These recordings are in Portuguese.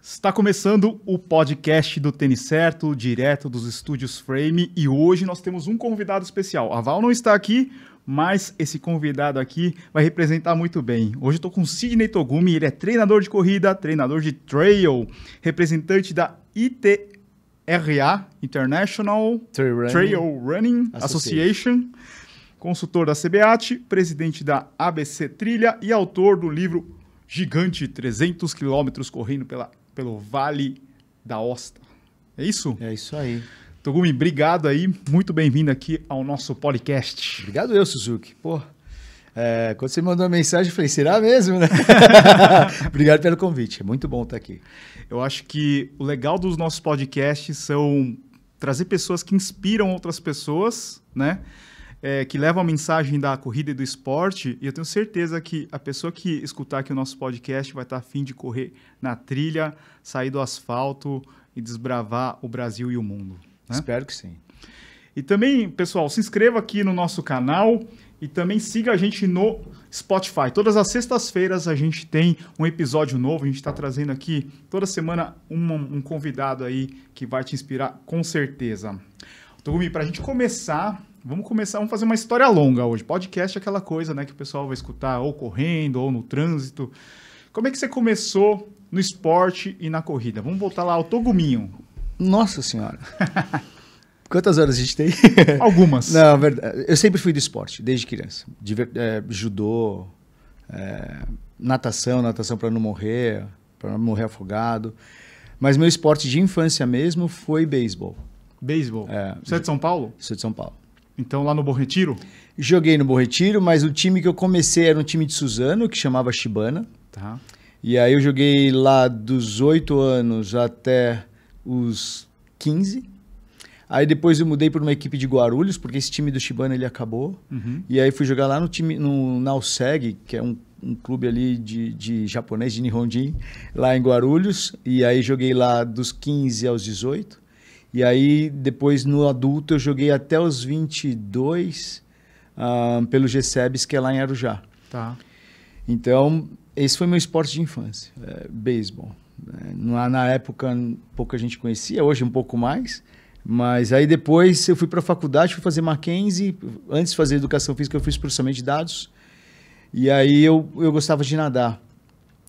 Está começando o podcast do Tênis Certo, direto dos estúdios Frame, e hoje nós temos um convidado especial. A Val não está aqui, mas esse convidado aqui vai representar muito bem. Hoje eu estou com o Sidney Togumi, ele é treinador de corrida, treinador de trail, representante da ITRA, International Trail Running Association, consultor da CBAT, presidente da ABC Trilha e autor do livro Gigante, 300 quilômetros correndo pelo Vale da Osta. É isso? É isso aí. Togumi, obrigado aí. Muito bem-vindo aqui ao nosso podcast. Obrigado eu, Suzuki. Pô, quando você mandou a mensagem, eu falei, será mesmo, né? Obrigado pelo convite. É muito bom estar aqui. Eu acho que o legal dos nossos podcasts são trazer pessoas que inspiram outras pessoas, né? Que levam a mensagem da corrida e do esporte, e eu tenho certeza que a pessoa que escutar aqui o nosso podcast vai estar a fim de correr na trilha, sair do asfalto e desbravar o Brasil e o mundo. Né? Espero que sim. E também, pessoal, se inscreva aqui no nosso canal e também siga a gente no Spotify. Todas as sextas-feiras a gente tem um episódio novo, a gente está trazendo aqui toda semana um convidado aí que vai te inspirar com certeza. Togumi, para a gente começar... Vamos fazer uma história longa hoje. Podcast é aquela coisa, né, que o pessoal vai escutar ou correndo ou no trânsito. Como é que você começou no esporte e na corrida? Vamos voltar lá ao Toguminho. Nossa Senhora. Quantas horas a gente tem? Algumas. Não, verdade. Eu sempre fui do esporte, desde criança. Judô, natação para não morrer afogado. Mas meu esporte de infância mesmo foi beisebol. Beisebol? Você é de São Paulo? Sou de São Paulo. Então, lá no Bom Retiro? Joguei no Bom Retiro, mas o time que eu comecei era um time de Suzano, que chamava Shibana. Tá. E aí eu joguei lá dos 8 anos até os 15. Aí depois eu mudei para uma equipe de Guarulhos, porque esse time do Shibana ele acabou. Uhum. E aí fui jogar lá no Naoseg, que é um clube ali de japonês, de Nihonjin, lá em Guarulhos. E aí joguei lá dos 15 aos 18. E aí, depois, no adulto, eu joguei até os 22 pelo GSEBS, que é lá em Arujá. Tá. Então, esse foi meu esporte de infância, beisebol. Na época, pouca gente conhecia, hoje um pouco mais. Mas aí depois eu fui para a faculdade, fui fazer Mackenzie. Antes de fazer educação física, eu fiz processamento de dados. E aí eu gostava de nadar.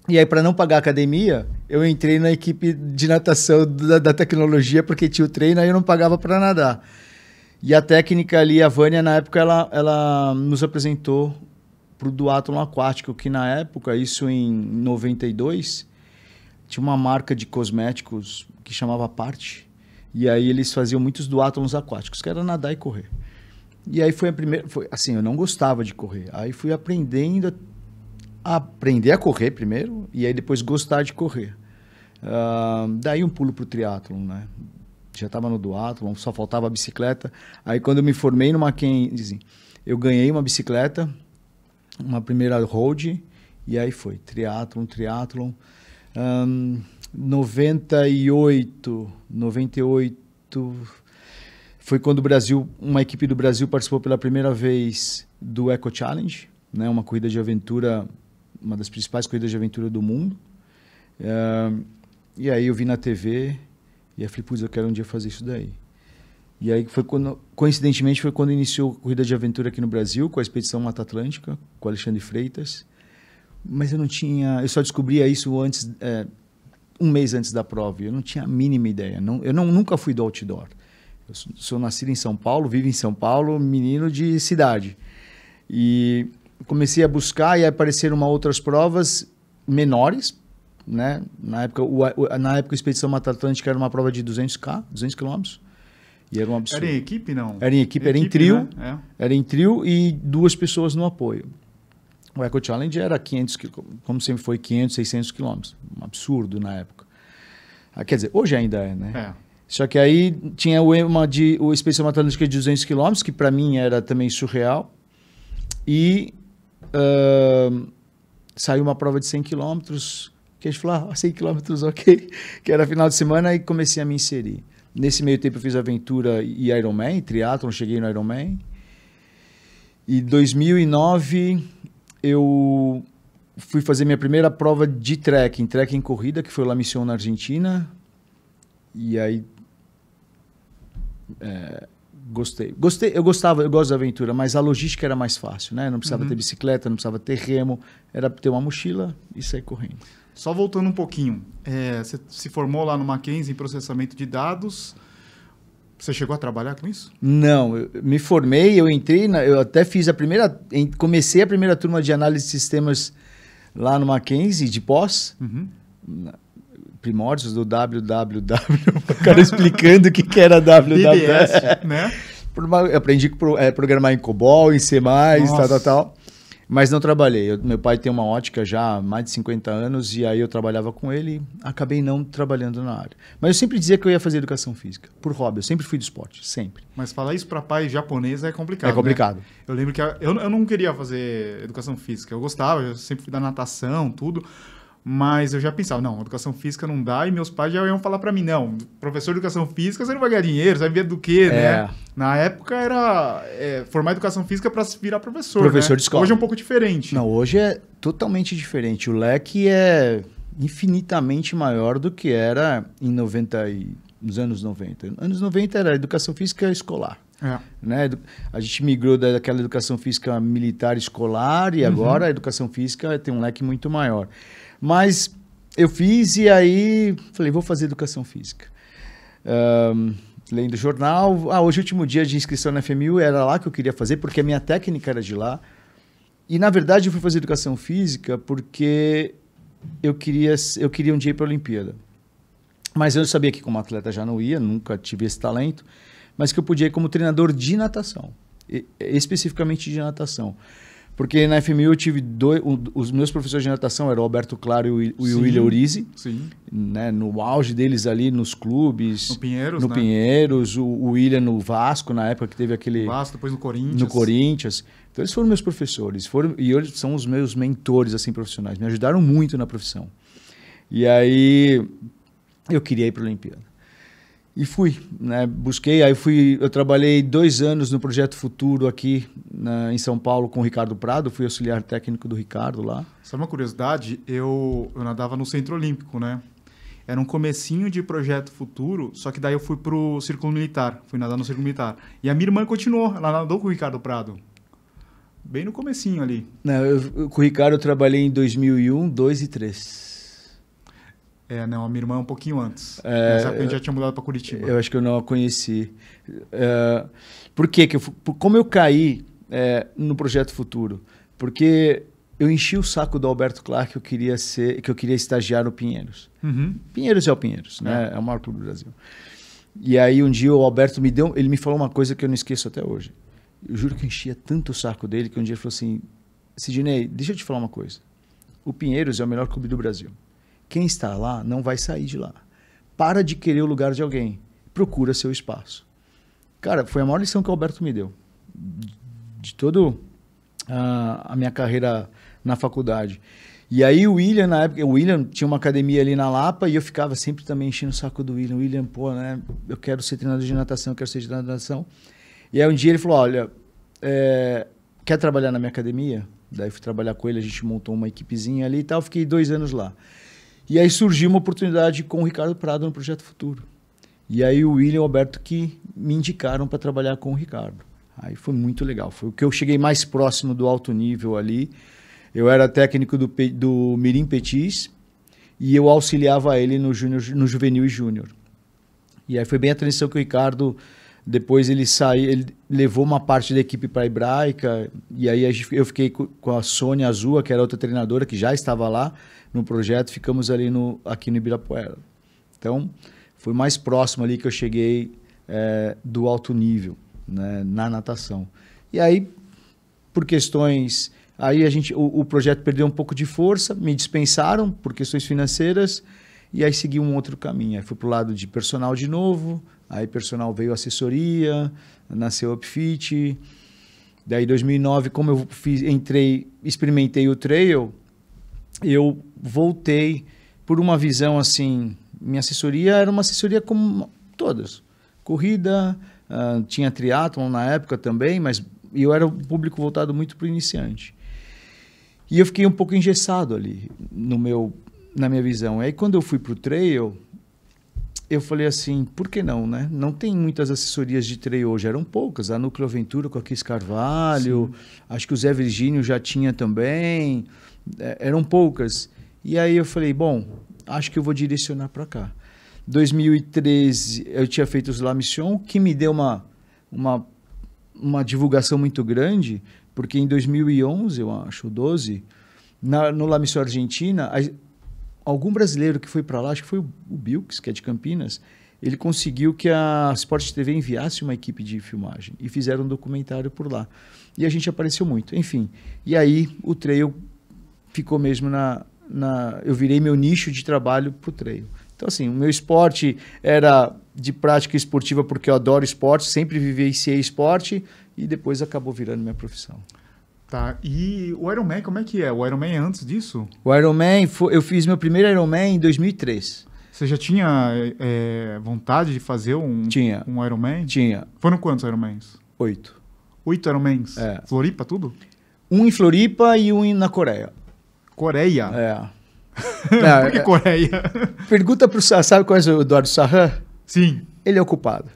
E aí, para não pagar a academia, eu entrei na equipe de natação da tecnologia, porque tinha o treino, aí eu não pagava para nadar. E a técnica ali, a Vânia, na época, ela nos apresentou para o duatlon aquático, que na época, isso em 92, tinha uma marca de cosméticos que chamava Parte. E aí eles faziam muitos duatlons aquáticos, que era nadar e correr. E aí foi a primeira... assim, eu não gostava de correr. Aí fui aprender a correr primeiro e aí depois gostar de correr. Daí um pulo para o triatlon, né? Já estava no duatlon, só faltava a bicicleta. Aí quando eu me formei no Mackenzie, eu ganhei uma bicicleta, uma primeira road, e aí foi triatlon. 98 foi quando uma equipe do Brasil participou pela primeira vez do Eco Challenge, né? Uma corrida de aventura, uma das principais corridas de aventura do mundo. E aí eu vi na TV e aí falei, putz, eu quero um dia fazer isso daí. E aí coincidentemente foi quando iniciou a corrida de aventura aqui no Brasil, com a Expedição Mata Atlântica, com o Alexandre Freitas. Mas eu só descobria isso antes, um mês antes da prova. Eu não tinha a mínima ideia. Eu nunca fui do outdoor. Eu sou nascido em São Paulo, vivo em São Paulo, menino de cidade. E comecei a buscar e apareceram outras provas menores, né? Na época a Expedição Mata Atlântica era uma prova de 200 km, e era um absurdo. Era em equipe, não? Era em equipe, era em trio, né? Era em trio e 2 pessoas no apoio. O Eco Challenge era 500, como sempre foi, 500, 600 km, um absurdo na época. Quer dizer, hoje ainda é, né? Só que aí tinha o Expedição Mata Atlântica de 200 km, que para mim era também surreal, e saiu uma prova de 100 km, que a gente falou, 100 km, ok, que era final de semana, e comecei a me inserir. Nesse meio tempo eu fiz aventura e Ironman, triatlon, cheguei no Ironman. E em 2009 eu fui fazer minha primeira prova de trekking corrida, que foi La Misión na Argentina. E aí gostei. Eu gosto da aventura, mas a logística era mais fácil, né? Não precisava ter bicicleta, não precisava ter remo, era ter uma mochila e sair correndo. Só voltando um pouquinho, você se formou lá no Mackenzie em processamento de dados. Você chegou a trabalhar com isso? Não, eu me formei, eu até fiz comecei a primeira turma de análise de sistemas lá no Mackenzie, de pós, primórdios do www, o cara explicando o que era www. BBS, né? Eu aprendi a programar em COBOL, em C++, tal. Mas não trabalhei. Meu pai tem uma ótica já há mais de 50 anos e aí eu trabalhava com ele e acabei não trabalhando na área. Mas eu sempre dizia que eu ia fazer educação física, por hobby. Eu sempre fui do esporte, sempre. Mas falar isso para pai japonês é complicado, É complicado. Né? Eu lembro que eu não queria fazer educação física. Eu gostava, eu sempre fui da natação, tudo. Mas eu já pensava, não, educação física não dá, e meus pais já iam falar para mim, não, professor de educação física, você não vai ganhar dinheiro, você vai viver do quê, né? Na época era formar educação física para virar professor, Professor de escola. Hoje é um pouco diferente. Não, hoje é totalmente diferente. O leque é infinitamente maior do que era nos anos 90. Anos 90 era educação física escolar. Né? A gente migrou daquela educação física militar escolar e agora a educação física tem um leque muito maior. Mas eu fiz e aí falei, vou fazer educação física. Lendo jornal. Hoje, o último dia de inscrição na FMU, era lá que eu queria fazer, porque a minha técnica era de lá. E, na verdade, eu fui fazer educação física porque eu queria um dia ir para a Olimpíada. Mas eu sabia que como atleta já não ia, nunca tive esse talento, mas que eu podia ir como treinador de natação, especificamente de natação. Porque na FMU eu tive os meus professores de natação eram o Alberto Claro e o William Urizi, né, no auge deles ali nos clubes. No Pinheiros, no Pinheiros, o William no Vasco, na época que teve aquele... No Vasco, depois no Corinthians. No Corinthians. Então eles foram meus professores, e hoje são os meus mentores assim, profissionais, me ajudaram muito na profissão. E aí eu queria ir para a Olimpíada. E fui, né? Busquei, eu trabalhei 2 anos no Projeto Futuro aqui em São Paulo com o Ricardo Prado, fui auxiliar técnico do Ricardo lá. Sabe uma curiosidade? Eu nadava no Centro Olímpico, né? Era um comecinho de Projeto Futuro, só que daí eu fui pro Círculo Militar, fui nadar no Círculo Militar. E a minha irmã continuou, ela nadou com o Ricardo Prado. Bem no comecinho ali. Não, com o Ricardo eu trabalhei em 2001, 2002 e 2003. Não, a minha irmã um pouquinho antes. Nessa época a gente já tinha mudado para Curitiba. Eu acho que eu não a conheci. Por quê? Como eu caí no Projeto Futuro? Porque eu enchi o saco do Alberto Clark que eu queria estagiar no Pinheiros. Pinheiros é o Pinheiros, né? É o maior clube do Brasil. E aí um dia o Alberto ele me falou uma coisa que eu não esqueço até hoje. Eu juro que eu enchia tanto o saco dele que um dia ele falou assim, Sidney, deixa eu te falar uma coisa. O Pinheiros é o melhor clube do Brasil. Quem está lá não vai sair de lá. Para de querer o lugar de alguém. Procura seu espaço. Cara, foi a maior lição que o Alberto me deu. De toda a minha carreira na faculdade. E aí o William, na época, tinha uma academia ali na Lapa e eu ficava sempre também enchendo o saco do William. William, né? Eu quero ser treinador de natação, eu quero ser treinador de natação. E aí um dia ele falou, olha, quer trabalhar na minha academia? Daí fui trabalhar com ele, a gente montou uma equipezinha ali e tal, fiquei 2 anos lá. E aí surgiu uma oportunidade com o Ricardo Prado no Projeto Futuro. E aí o William e o Alberto que me indicaram para trabalhar com o Ricardo. Aí foi muito legal. Foi o que eu cheguei mais próximo do alto nível ali. Eu era técnico do Mirim Petis e eu auxiliava ele no juvenil e júnior. E aí foi bem a transição que o Ricardo, depois ele saiu, ele levou uma parte da equipe para a Hebraica, e aí eu fiquei com a Sônia Azua, que era outra treinadora, que já estava lá no projeto, ficamos ali aqui no Ibirapuera. Então, foi mais próximo ali que eu cheguei do alto nível, né, na natação. E aí, por questões... Aí o projeto perdeu um pouco de força, me dispensaram por questões financeiras, e aí segui um outro caminho. Aí fui para o lado de personal de novo, aí personal veio assessoria, nasceu o Upfit. Daí em 2009, como eu experimentei o trail, eu voltei por uma visão assim, minha assessoria era uma assessoria como todas. Corrida, tinha triatlon na época também, mas eu era um público voltado muito para o iniciante. E eu fiquei um pouco engessado ali na minha visão. Aí quando eu fui para o trail, eu falei assim, por que não, né? Não tem muitas assessorias de trail hoje, eram poucas. A Núcleo Aventura com a Cris Carvalho, acho que o Zé Virgínio já tinha também, eram poucas. E aí eu falei, bom, acho que eu vou direcionar para cá. 2013 eu tinha feito os La Mission, que me deu uma divulgação muito grande, porque em 2011, eu acho, 12, no La Mission Argentina, algum brasileiro que foi para lá, acho que foi o Bilks, que é de Campinas, ele conseguiu que a Sport TV enviasse uma equipe de filmagem e fizeram um documentário por lá. E a gente apareceu muito, enfim. E aí o trail ficou mesmo eu virei meu nicho de trabalho para o trail. Então, assim, o meu esporte era de prática esportiva porque eu adoro esporte, sempre vivenciei esporte e depois acabou virando minha profissão. Tá, e o Ironman, como é que é? O Ironman é antes disso? O Ironman, eu fiz meu primeiro Ironman em 2003. Você já tinha vontade de fazer um Ironman? Tinha. Foram quantos Ironmans? 8. 8 Ironmans? É. Floripa, tudo? Um em Floripa e um na Coreia. Coreia? É. Por que Coreia? Pergunta pro Sarra, sabe qual é o Eduardo Sarra? Sim. Ele é ocupado.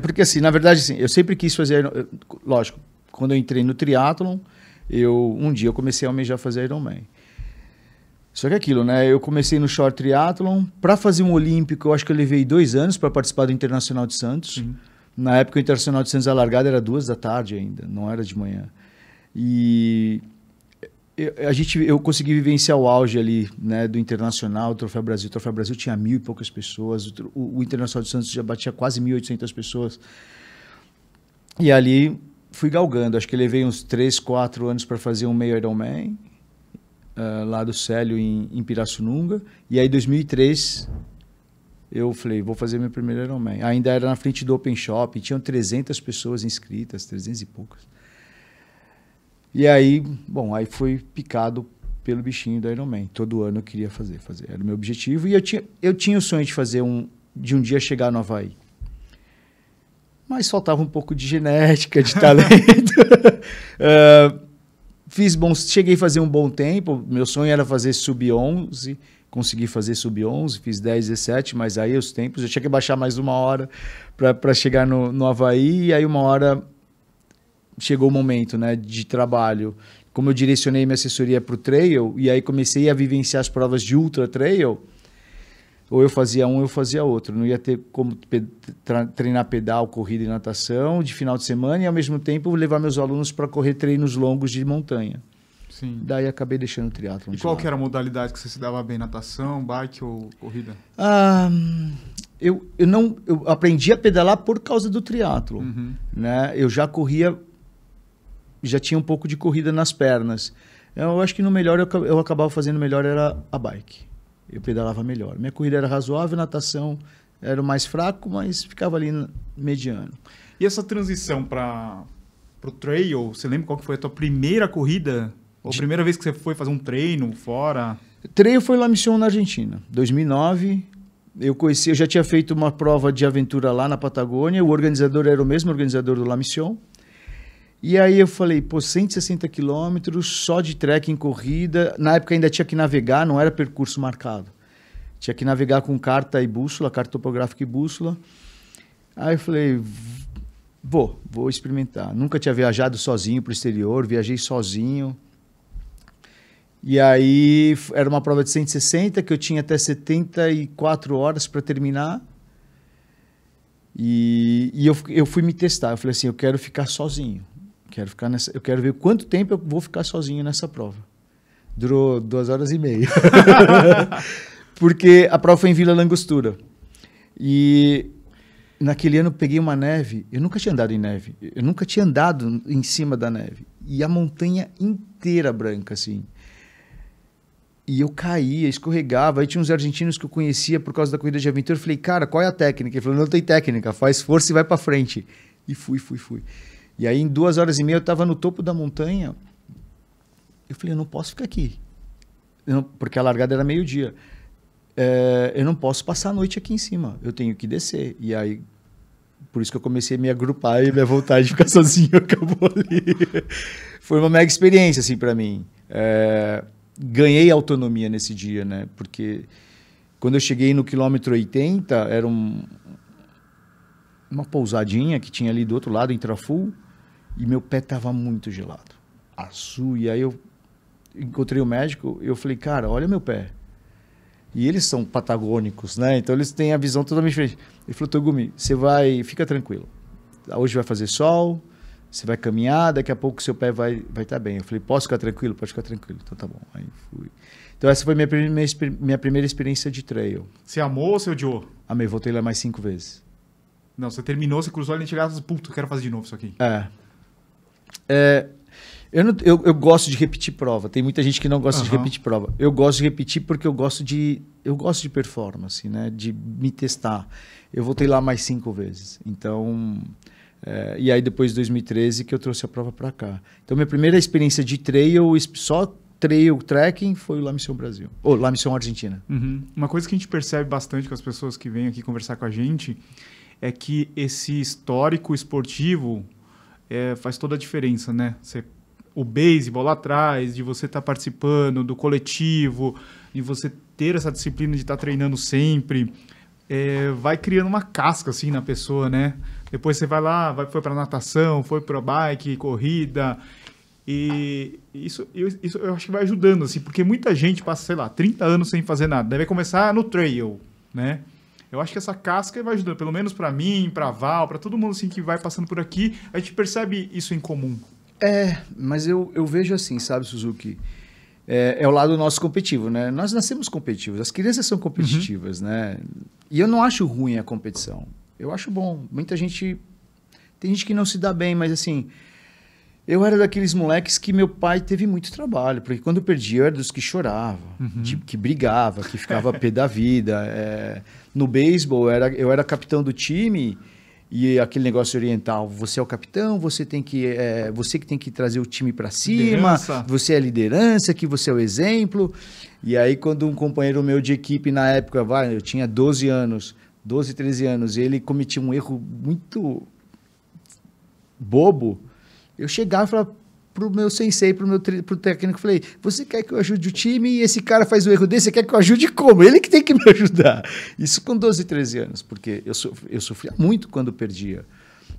Porque assim, na verdade, assim, eu sempre quis fazer, lógico, quando eu entrei no triatlon, um dia eu comecei a almejar fazer Ironman. Só que aquilo, né? Eu comecei no short triathlon, para fazer um olímpico, eu acho que eu levei 2 anos para participar do Internacional de Santos. Sim. Na época o Internacional de Santos, a largada era 2 da tarde ainda, não era de manhã. E eu consegui vivenciar o auge ali, né, do Internacional, do Troféu Brasil. O Troféu Brasil tinha 1.000 e poucas pessoas, o Internacional de Santos já batia quase 1.800 pessoas. E ali fui galgando, acho que levei uns 3, 4 anos para fazer um meio Ironman, lá do Célio em Pirassununga. E aí em 2003 eu falei, vou fazer meu primeiro Ironman. Ainda era na frente do Open Shop, tinham 300 pessoas inscritas, 300 e poucas. E aí, bom, aí fui picado pelo bichinho do Ironman. Todo ano eu queria fazer. Era o meu objetivo. E eu tinha o sonho de fazer de um dia chegar no Havaí. Mas faltava um pouco de genética, de talento. Cheguei a fazer um bom tempo. Meu sonho era fazer sub-11. Consegui fazer sub-11, fiz 10, 17, mas aí os tempos, eu tinha que baixar mais 1 hora para chegar no Havaí. E aí 1 hora chegou o momento, né, de trabalho. Como eu direcionei minha assessoria para o trail, e aí comecei a vivenciar as provas de ultra trail, ou eu fazia um, ou eu fazia outro. Não ia ter como treinar pedal, corrida e natação de final de semana, e ao mesmo tempo levar meus alunos para correr treinos longos de montanha. Sim. Daí acabei deixando o triatlon. E qual que era a modalidade que você se dava bem? Natação, bike ou corrida? Eu aprendi a pedalar por causa do triatlon. Uhum. Né? Eu já corria, já tinha um pouco de corrida nas pernas. Eu acho que no melhor eu acabava fazendo melhor era a bike. Eu pedalava melhor. Minha corrida era razoável, natação era o mais fraco, mas ficava ali mediano. E essa transição para o trail, você lembra qual que foi a tua primeira corrida? Ou a primeira vez que você foi fazer um treino fora? Trail foi La Mission na Argentina, 2009. Eu já tinha feito uma prova de aventura lá na Patagônia. O organizador era o mesmo organizador do La Mission. E aí eu falei, 160 quilômetros só de trekking, corrida. Na época ainda tinha que navegar, não era percurso marcado. Tinha que navegar com carta e bússola, carta topográfica e bússola. Aí eu falei, vou experimentar. Nunca tinha viajado sozinho para o exterior, viajei sozinho. E aí era uma prova de 160, que eu tinha até 74 horas para terminar. E eu fui me testar. Eu falei assim, eu quero ficar sozinho. Eu quero ver quanto tempo eu vou ficar sozinho nessa prova. Durou 2 horas e meia. Porque a prova foi em Vila Langostura. E naquele ano eu peguei uma neve. Eu nunca tinha andado em neve. Eu nunca tinha andado em cima da neve. E a montanha inteira branca, assim. E eu caía, escorregava. Aí tinha uns argentinos que eu conhecia por causa da corrida de aventura. Eu falei, cara, qual é a técnica? Ele falou, não tem técnica, faz força e vai para frente. E fui. E aí em 2 horas e meia eu estava no topo da montanha. Eu falei, eu não posso ficar aqui. Porque a largada era 12:00. Eu não posso passar a noite aqui em cima. Eu tenho que descer. E aí, por isso que eu comecei a me agrupar e minha vontade de ficar sozinho acabou ali. Foi uma mega experiência, assim, para mim. Ganhei autonomia nesse dia, né? Porque quando eu cheguei no quilômetro 80, era uma pousadinha que tinha ali do outro lado, em Traful, e meu pé estava muito gelado, azul. E aí eu encontrei o médico e eu falei, cara, olha meu pé. E eles são patagônicos, né? Então eles têm a visão totalmente diferente. Ele falou, Togumi, fica tranquilo. Hoje vai fazer sol, você vai caminhar, daqui a pouco seu pé vai estar bem. Eu falei, posso ficar tranquilo? Pode ficar tranquilo. Então tá bom. Aí fui. Então essa foi minha primeira experiência de trail. Você amou ou você odiou? Amei, voltei lá mais 5 vezes. Não, você terminou, você cruzou a linha de chegada e falou, puta, eu quero fazer de novo isso aqui. Eu gosto de repetir prova. Tem muita gente que não gosta de repetir prova. Eu gosto de repetir porque eu gosto de performance, né? De me testar. Eu voltei lá mais 5 vezes. Então, e aí depois de 2013 que eu trouxe a prova para cá. Então, minha primeira experiência de trail, só trail trekking, foi o La Mission Brasil. Ou La Mission Argentina. Uhum. Uma coisa que a gente percebe bastante com as pessoas que vêm aqui conversar com a gente é que esse histórico esportivo faz toda a diferença, né? O beisebol lá atrás, de você estar participando do coletivo, de você ter essa disciplina de estar treinando sempre, vai criando uma casca assim na pessoa, né? Depois você vai lá, foi para natação, foi para bike, corrida, e isso eu acho que vai ajudando, assim, porque muita gente passa, sei lá, 30 anos sem fazer nada, deve começar no trail, né? Eu acho que essa casca vai ajudando, pelo menos para mim, para Val, para todo mundo assim que vai passando por aqui, a gente percebe isso em comum. Mas eu vejo assim, sabe, Suzuki? É o lado nosso competitivo, né? Nós nascemos competitivos, as crianças são competitivas, né? E eu não acho ruim a competição. Eu acho bom. Muita gente... Tem gente que não se dá bem, mas assim... Eu era daqueles moleques que meu pai teve muito trabalho, porque quando eu perdi, eu era dos que chorava, que brigava, que ficava pé da vida. No beisebol, eu era capitão do time... E aquele negócio oriental, você é o capitão, você que tem que trazer o time para cima, liderança. Você é a liderança, que você é o exemplo. E aí quando um companheiro meu de equipe na época, eu tinha 12, 13 anos, e ele cometia um erro muito bobo, eu chegava e falava pro meu sensei, pro técnico, falei, você quer que eu ajude o time e esse cara faz um erro desse, você quer que eu ajude como? Ele que tem que me ajudar. Isso com 12, 13 anos, porque eu sofria muito quando perdia.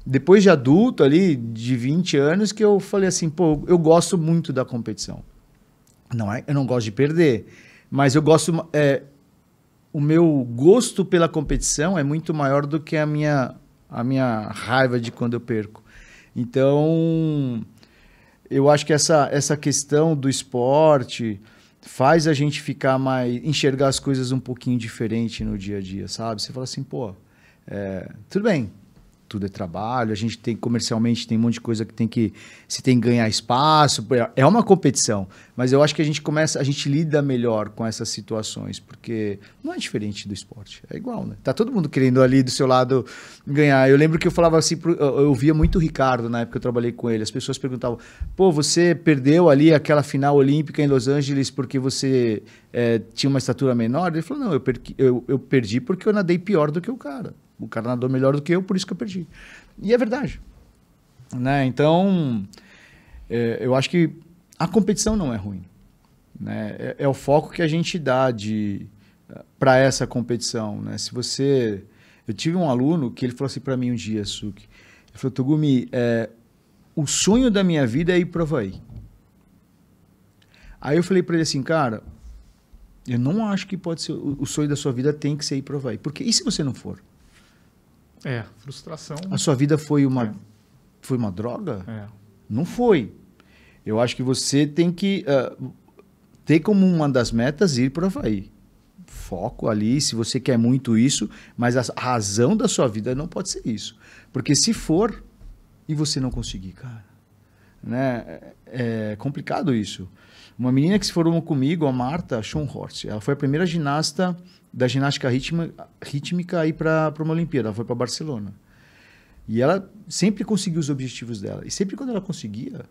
Depois de adulto ali, de 20 anos, que eu falei assim, pô, eu gosto muito da competição. Eu não gosto de perder, mas eu gosto... o meu gosto pela competição é muito maior do que a minha raiva de quando eu perco. Então... Eu acho que essa questão do esporte faz a gente enxergar as coisas um pouquinho diferente no dia a dia, sabe? Você fala assim, pô, tudo bem, tudo é trabalho, a gente tem comercialmente, tem um monte de coisa que se tem que ganhar espaço, é uma competição, mas eu acho que a gente lida melhor com essas situações, porque não é diferente do esporte, é igual, né? Tá todo mundo querendo ali do seu lado ganhar. Eu lembro que eu falava assim, eu via muito o Ricardo na época que eu trabalhei com ele, as pessoas perguntavam, pô, você perdeu ali aquela final olímpica em Los Angeles porque você tinha uma estatura menor? Ele falou, não, eu perdi porque eu nadei pior do que o cara. O cara nadou melhor do que eu, por isso que eu perdi. E é verdade. Né? Então, eu acho que a competição não é ruim. Né? É o foco que a gente dá para essa competição. Né? Eu tive um aluno que ele falou assim para mim um dia, Suki. Ele falou, Togumi, o sonho da minha vida é ir para o Havaí. Aí eu falei para ele assim, cara, eu não acho que pode ser, o sonho da sua vida tem que ser ir para o Havaí. Porque e se você não for? Frustração. A sua vida foi uma droga? Não foi. Eu acho que você tem que ter como uma das metas ir para o Havaí. Foco ali, se você quer muito isso, mas a razão da sua vida não pode ser isso. Porque se for e você não conseguir, cara, né? É complicado isso. Uma menina que se formou comigo, a Marta Schonhorst, ela foi a primeira ginasta da ginástica rítmica a ir para uma Olimpíada, ela foi para Barcelona. E ela sempre conseguiu os objetivos dela. E sempre quando ela conseguia,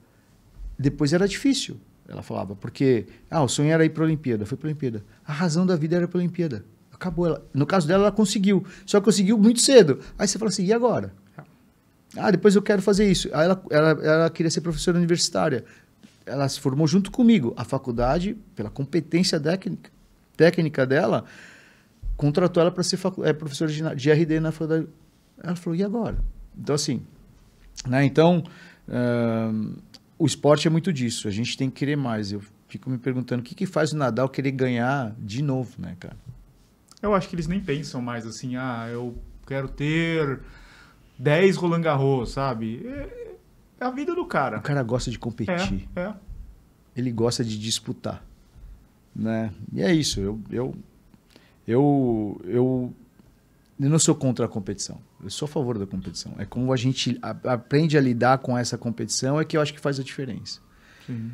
depois era difícil. Ela falava, porque o sonho era ir para a Olimpíada, foi para a Olimpíada. A razão da vida era para a Olimpíada. Acabou. No caso dela, ela conseguiu. Só conseguiu muito cedo. Aí você fala assim, e agora? Depois eu quero fazer isso. Aí ela queria ser professora universitária. ela se formou junto comigo. A faculdade, pela competência técnica dela, contratou ela para ser professora de RD na faculdade. Ela falou, e agora? Então, assim, né? Então, o esporte é muito disso. A gente tem que querer mais. Eu fico me perguntando o que faz o Nadal querer ganhar de novo, né, cara? Eu acho que eles nem pensam mais assim, eu quero ter 10 Roland Garros, sabe? É a vida do cara. O cara gosta de competir. Ele gosta de disputar, né? E é isso. Eu não sou contra a competição. Eu sou a favor da competição. É como a gente aprende a lidar com essa competição é que eu acho que faz a diferença. Sim.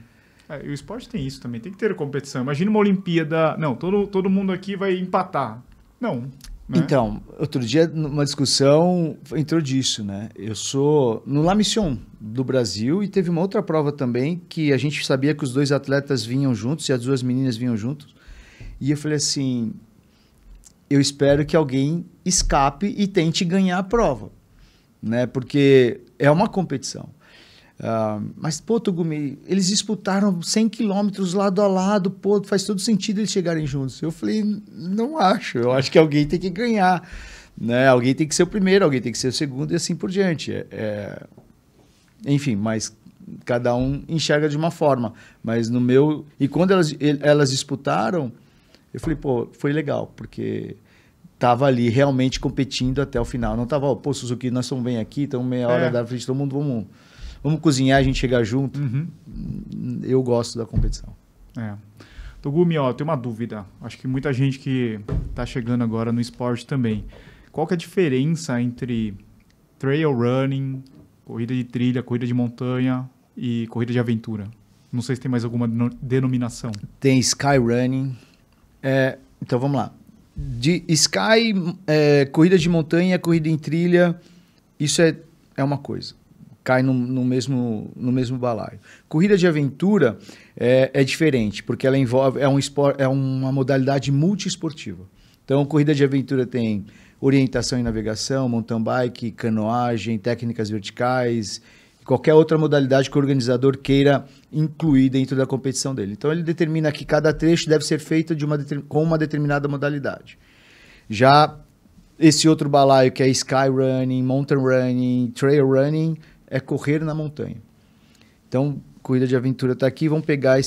E o esporte tem isso também. Tem que ter competição. Imagina uma Olimpíada... Não, todo mundo aqui vai empatar. Não. Né? Então, outro dia, numa discussão, entrou disso, né? Eu sou no La Mission do Brasil e teve uma outra prova também que a gente sabia que os 2 atletas vinham juntos e as 2 meninas vinham juntos. E eu falei assim... Eu espero que alguém escape e tente ganhar a prova, né? Porque é uma competição. Mas, pô, Tugumi, eles disputaram 100 quilômetros lado a lado, pô, faz todo sentido eles chegarem juntos. Eu falei, não acho, eu acho que alguém tem que ganhar, né? Alguém tem que ser o primeiro, alguém tem que ser o segundo e assim por diante. Enfim, mas cada um enxerga de uma forma. Mas no meu... E quando elas disputaram, eu falei, pô, foi legal, porque tava ali realmente competindo até o final. Não tava, pô, Suzuki, nós estamos bem aqui, estamos meia hora da frente, todo mundo, vamos cozinhar, a gente chegar junto. Uhum. Eu gosto da competição. Togumi, tem uma dúvida. Acho que muita gente que está chegando agora no esporte também. Qual que é a diferença entre trail running, corrida de trilha, corrida de montanha e corrida de aventura? Não sei se tem mais alguma denominação. Tem sky running. Então vamos lá. De sky, corrida de montanha, corrida em trilha, isso é uma coisa. Cai no mesmo balaio. Corrida de aventura é diferente, porque ela envolve é uma modalidade multiesportiva. Então, corrida de aventura tem orientação e navegação, mountain bike, canoagem, técnicas verticais, qualquer outra modalidade que o organizador queira incluir dentro da competição dele. Então, ele determina que cada trecho deve ser feito com uma determinada modalidade. Já esse outro balaio, que é sky running, mountain running, trail running, é correr na montanha. Então, corrida de aventura está aqui, vamos pegar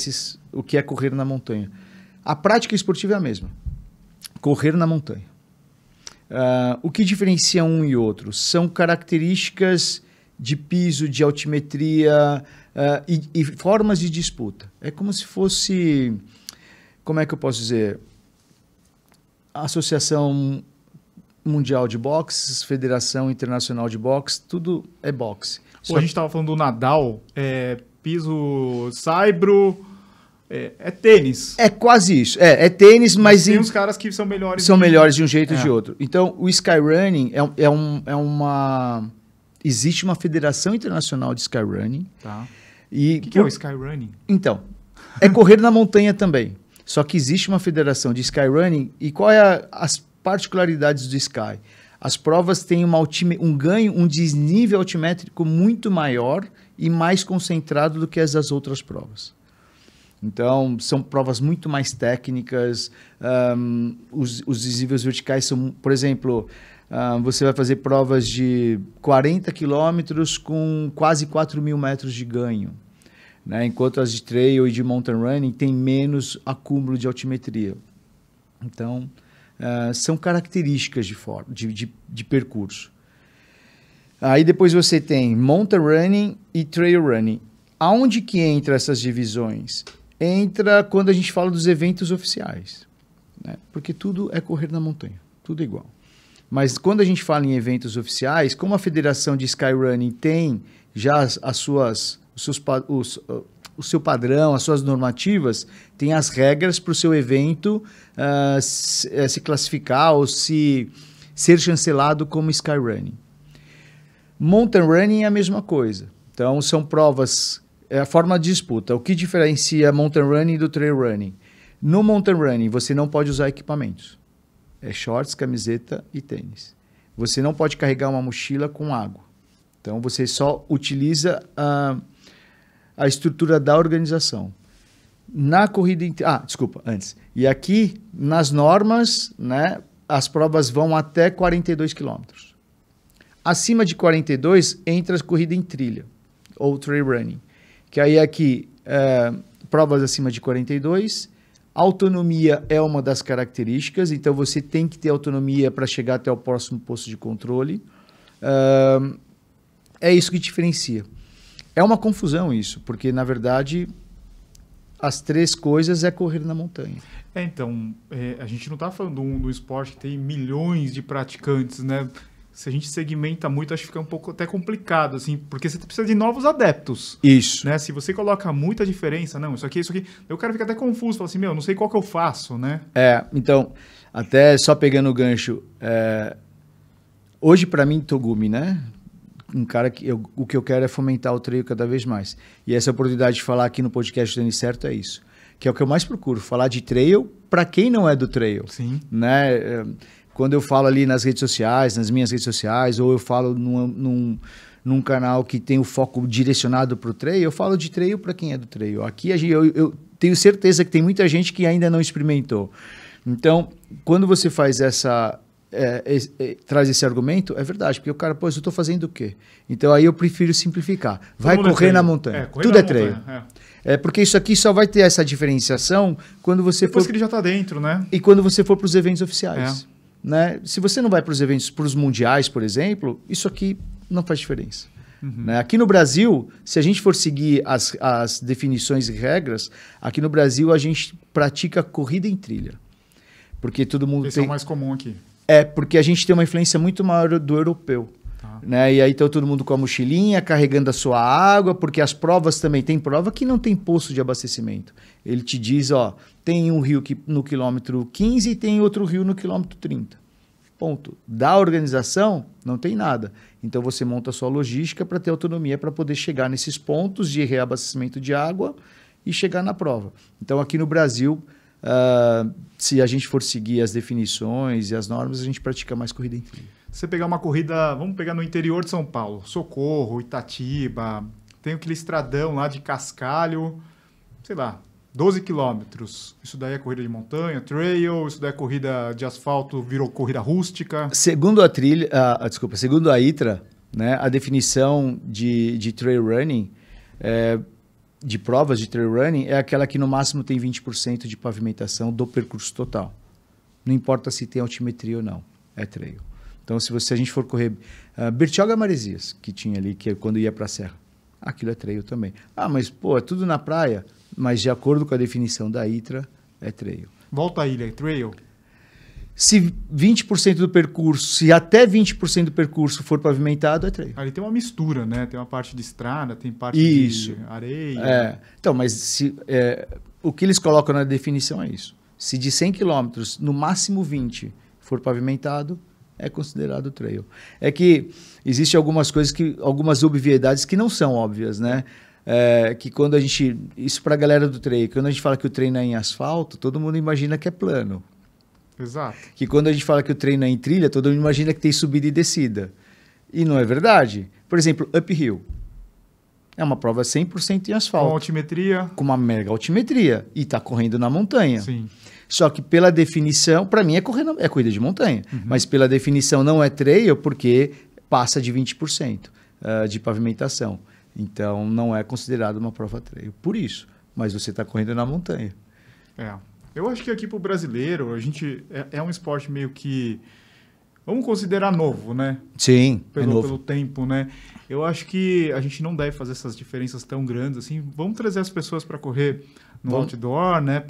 o que é correr na montanha. A prática esportiva é a mesma. Correr na montanha. O que diferencia um e outro? São características de piso, de altimetria e formas de disputa. É como se fosse, como é que eu posso dizer? A Associação Mundial de Boxe, Federação Internacional de Boxe, tudo é boxe. A gente estava falando do Nadal, piso saibro, é tênis. É quase isso. É tênis, mas tem uns caras que são melhores. São melhores de um jeito ou de outro. Então, o Skyrunning existe uma federação internacional de Skyrunning. Tá. O que é o Skyrunning? Então, é correr na montanha também. Só que existe uma federação de Skyrunning. E qual é as particularidades do Sky? As provas têm um ganho, um desnível altimétrico muito maior e mais concentrado do que as das outras provas. Então, são provas muito mais técnicas. Os desníveis verticais são, por exemplo, você vai fazer provas de 40 quilômetros com quase 4.000 metros de ganho, né? Enquanto as de trail e de mountain running têm menos acúmulo de altimetria. Então, são características de percurso. Aí depois você tem mountain running e trail running. Aonde que entra essas divisões? Entra quando a gente fala dos eventos oficiais, né? Porque tudo é correr na montanha, tudo é igual. Mas quando a gente fala em eventos oficiais, como a Federação de Skyrunning tem já o seu padrão, as suas normativas, tem as regras para o seu evento se classificar ou ser chancelado como Skyrunning. Mountain Running é a mesma coisa. Então, são provas, a forma de disputa. O que diferencia Mountain Running do Trail Running? No Mountain Running, você não pode usar equipamentos. É shorts, camiseta e tênis. Você não pode carregar uma mochila com água. Então, você só utiliza a estrutura da organização. Na corrida... antes. E aqui, nas normas, né, as provas vão até 42 quilômetros. Acima de 42, entra a corrida em trilha, ou trail running. Que aí aqui, provas acima de 42, autonomia é uma das características, então você tem que ter autonomia para chegar até o próximo posto de controle. É isso que diferencia. É uma confusão isso, porque, na verdade, as três coisas é correr na montanha. Então, a gente não está falando do esporte que tem milhões de praticantes, né? Se a gente segmenta muito, acho que fica um pouco até complicado, assim, porque você precisa de novos adeptos. Isso. Né? Se você coloca muita diferença, não, isso aqui, o cara fica até confuso, fala assim, não sei qual que eu faço, né? Então, até só pegando o gancho, hoje para mim, Togumi, né? Um cara que o que eu quero é fomentar o trail cada vez mais. E essa oportunidade de falar aqui no podcast do Tênis Certo é isso. Que é o que eu mais procuro, falar de trail para quem não é do trail. Sim. Né? Quando eu falo ali nas redes sociais, nas minhas redes sociais, ou eu falo num canal que tem o foco direcionado para o trail, eu falo de trail para quem é do trail. Aqui eu tenho certeza que tem muita gente que ainda não experimentou. Então, quando você faz traz esse argumento, é verdade, porque o cara, eu estou fazendo o quê? Então aí eu prefiro simplificar. Vai correr na montanha. Tudo é trail. Porque isso aqui só vai ter essa diferenciação quando você Depois que ele já está dentro, né? E quando você for para os eventos oficiais. Né? Se você não vai para os eventos, para os mundiais, por exemplo, isso aqui não faz diferença. Né? Aqui no Brasil, se a gente for seguir as definições e regras, aqui no Brasil a gente pratica corrida em trilha. Porque todo mundo Esse é o mais comum aqui. Porque a gente tem uma influência muito maior do europeu. Né? E aí então todo mundo com a mochilinha, carregando a sua água, porque as provas também, tem prova que não tem posto de abastecimento. Ele te diz, tem um rio no quilômetro 15 e tem outro rio no quilômetro 30. Ponto. Da organização, não tem nada. Então você monta a sua logística para ter autonomia para poder chegar nesses pontos de reabastecimento de água e chegar na prova. Então aqui no Brasil, se a gente for seguir as definições e as normas, a gente pratica mais corrida em trilha. Você pegar uma corrida, vamos pegar no interior de São Paulo, Socorro, Itatiba, tem aquele estradão lá de Cascalho, sei lá, 12 quilômetros. Isso daí é corrida de montanha, trail, isso daí é corrida de asfalto, virou corrida rústica. Segundo segundo a ITRA, né, a definição de trail running, de provas de trail running, é aquela que no máximo tem 20% de pavimentação do percurso total. Não importa se tem altimetria ou não, é trail. Então, se a gente for correr Bertioga Maresias, que tinha ali, que quando ia para a serra, aquilo é trail também. Mas, é tudo na praia, mas de acordo com a definição da ITRA, é trail. Volta à ilha, é trail? Se 20% do percurso, se até 20% do percurso for pavimentado, é trail. Ali tem uma mistura, né? Tem uma parte de estrada, tem parte de areia. Então, mas o que eles colocam na definição é isso. Se de 100 quilômetros, no máximo 20 for pavimentado, é considerado trail. É que existem algumas obviedades que não são óbvias, né? Que quando isso para a galera do trail, quando a gente fala que o treino é em asfalto, todo mundo imagina que é plano. Exato. Que quando a gente fala que o treino é em trilha, todo mundo imagina que tem subida e descida. E não é verdade. Por exemplo, uphill. É uma prova 100% em asfalto. Com altimetria. Com uma mega altimetria. E está correndo na montanha. Sim. Só que pela definição, para mim é corrida de montanha. Mas pela definição não é trail porque passa de 20% de pavimentação. Então não é considerado uma prova trail. Por isso. Mas você está correndo na montanha. Eu acho que aqui para o brasileiro, a gente é um esporte meio que... Vamos considerar novo, né? Sim, pelo tempo, né? Eu acho que a gente não deve fazer essas diferenças tão grandes assim. Vamos trazer as pessoas para correr no outdoor, né?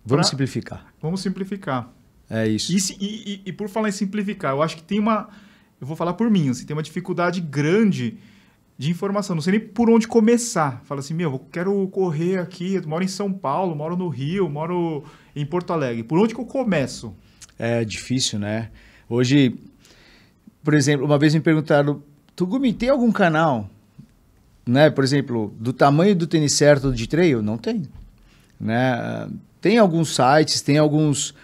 Vamos simplificar. Vamos simplificar. É isso. E por falar em simplificar, eu acho que tem uma... Eu vou falar por mim, assim, tem uma dificuldade grande de informação. Não sei nem por onde começar. Fala assim, eu quero correr aqui, eu moro em São Paulo, moro no Rio, moro em Porto Alegre. Por onde que eu começo? É difícil, né? Hoje, por exemplo, uma vez me perguntaram, Togumi, tem algum canal, né? Por exemplo, do tamanho do Tênis Certo de trail? Não tem. Né? Tem alguns sites, tem alguns...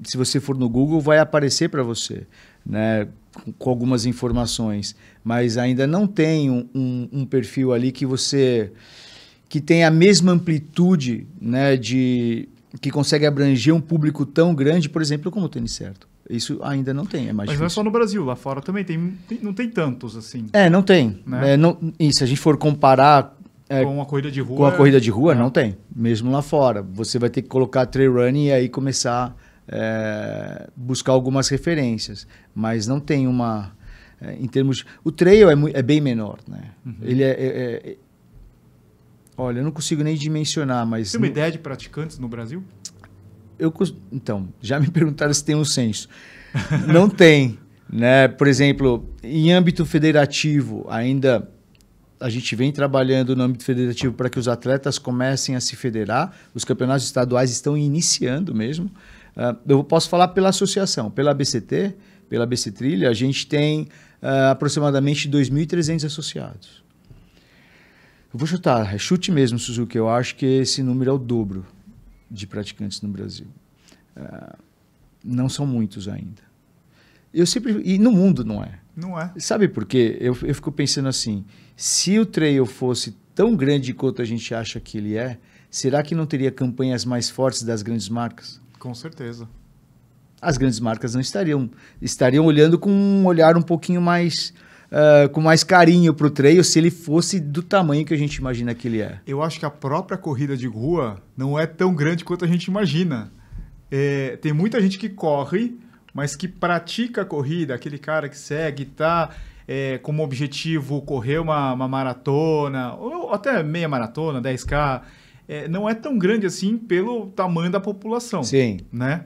se você for no Google, vai aparecer para você. né, com algumas informações, mas ainda não tem um perfil ali que tem a mesma amplitude, né, que consegue abranger um público tão grande, por exemplo, como o Tênis Certo. Isso ainda não tem, é mais Mas difícil. não é só no Brasil, lá fora também não tem tantos assim. Não tem. Né? E se a gente for comparar com a corrida de rua... Com a corrida de rua, não tem. Mesmo lá fora. Você vai ter que colocar trail running e aí começar a buscar algumas referências. Mas não tem uma... em termos... O trail é bem menor, né? Uhum. Ele olha, eu não consigo nem dimensionar, mas... Tem uma ideia de praticantes no Brasil? Então, já me perguntaram se tem um censo. Não tem, né? Por exemplo, em âmbito federativo, ainda a gente vem trabalhando no âmbito federativo para que os atletas comecem a se federar. Os campeonatos estaduais estão iniciando mesmo. Eu posso falar pela associação, pela ABCT, pela ABC Trilha, a gente tem aproximadamente 2.300 associados. Eu vou chutar, é chute mesmo, Suzuki. Eu acho que esse número é o dobro de praticantes no Brasil. Não são muitos ainda. E no mundo não é. Não é. Sabe por quê? Eu fico pensando assim, se o trail fosse tão grande quanto a gente acha que ele é, será que não teria campanhas mais fortes das grandes marcas? Com certeza. As grandes marcas não estariam olhando com um olhar um pouquinho mais... com mais carinho para o trail se ele fosse do tamanho que a gente imagina que ele é. Eu acho que a própria corrida de rua não é tão grande quanto a gente imagina. Tem muita gente que corre, mas que pratica a corrida, aquele cara que segue, tá como objetivo correr uma maratona, ou até meia maratona, 10K, não é tão grande assim pelo tamanho da população. Sim. Né?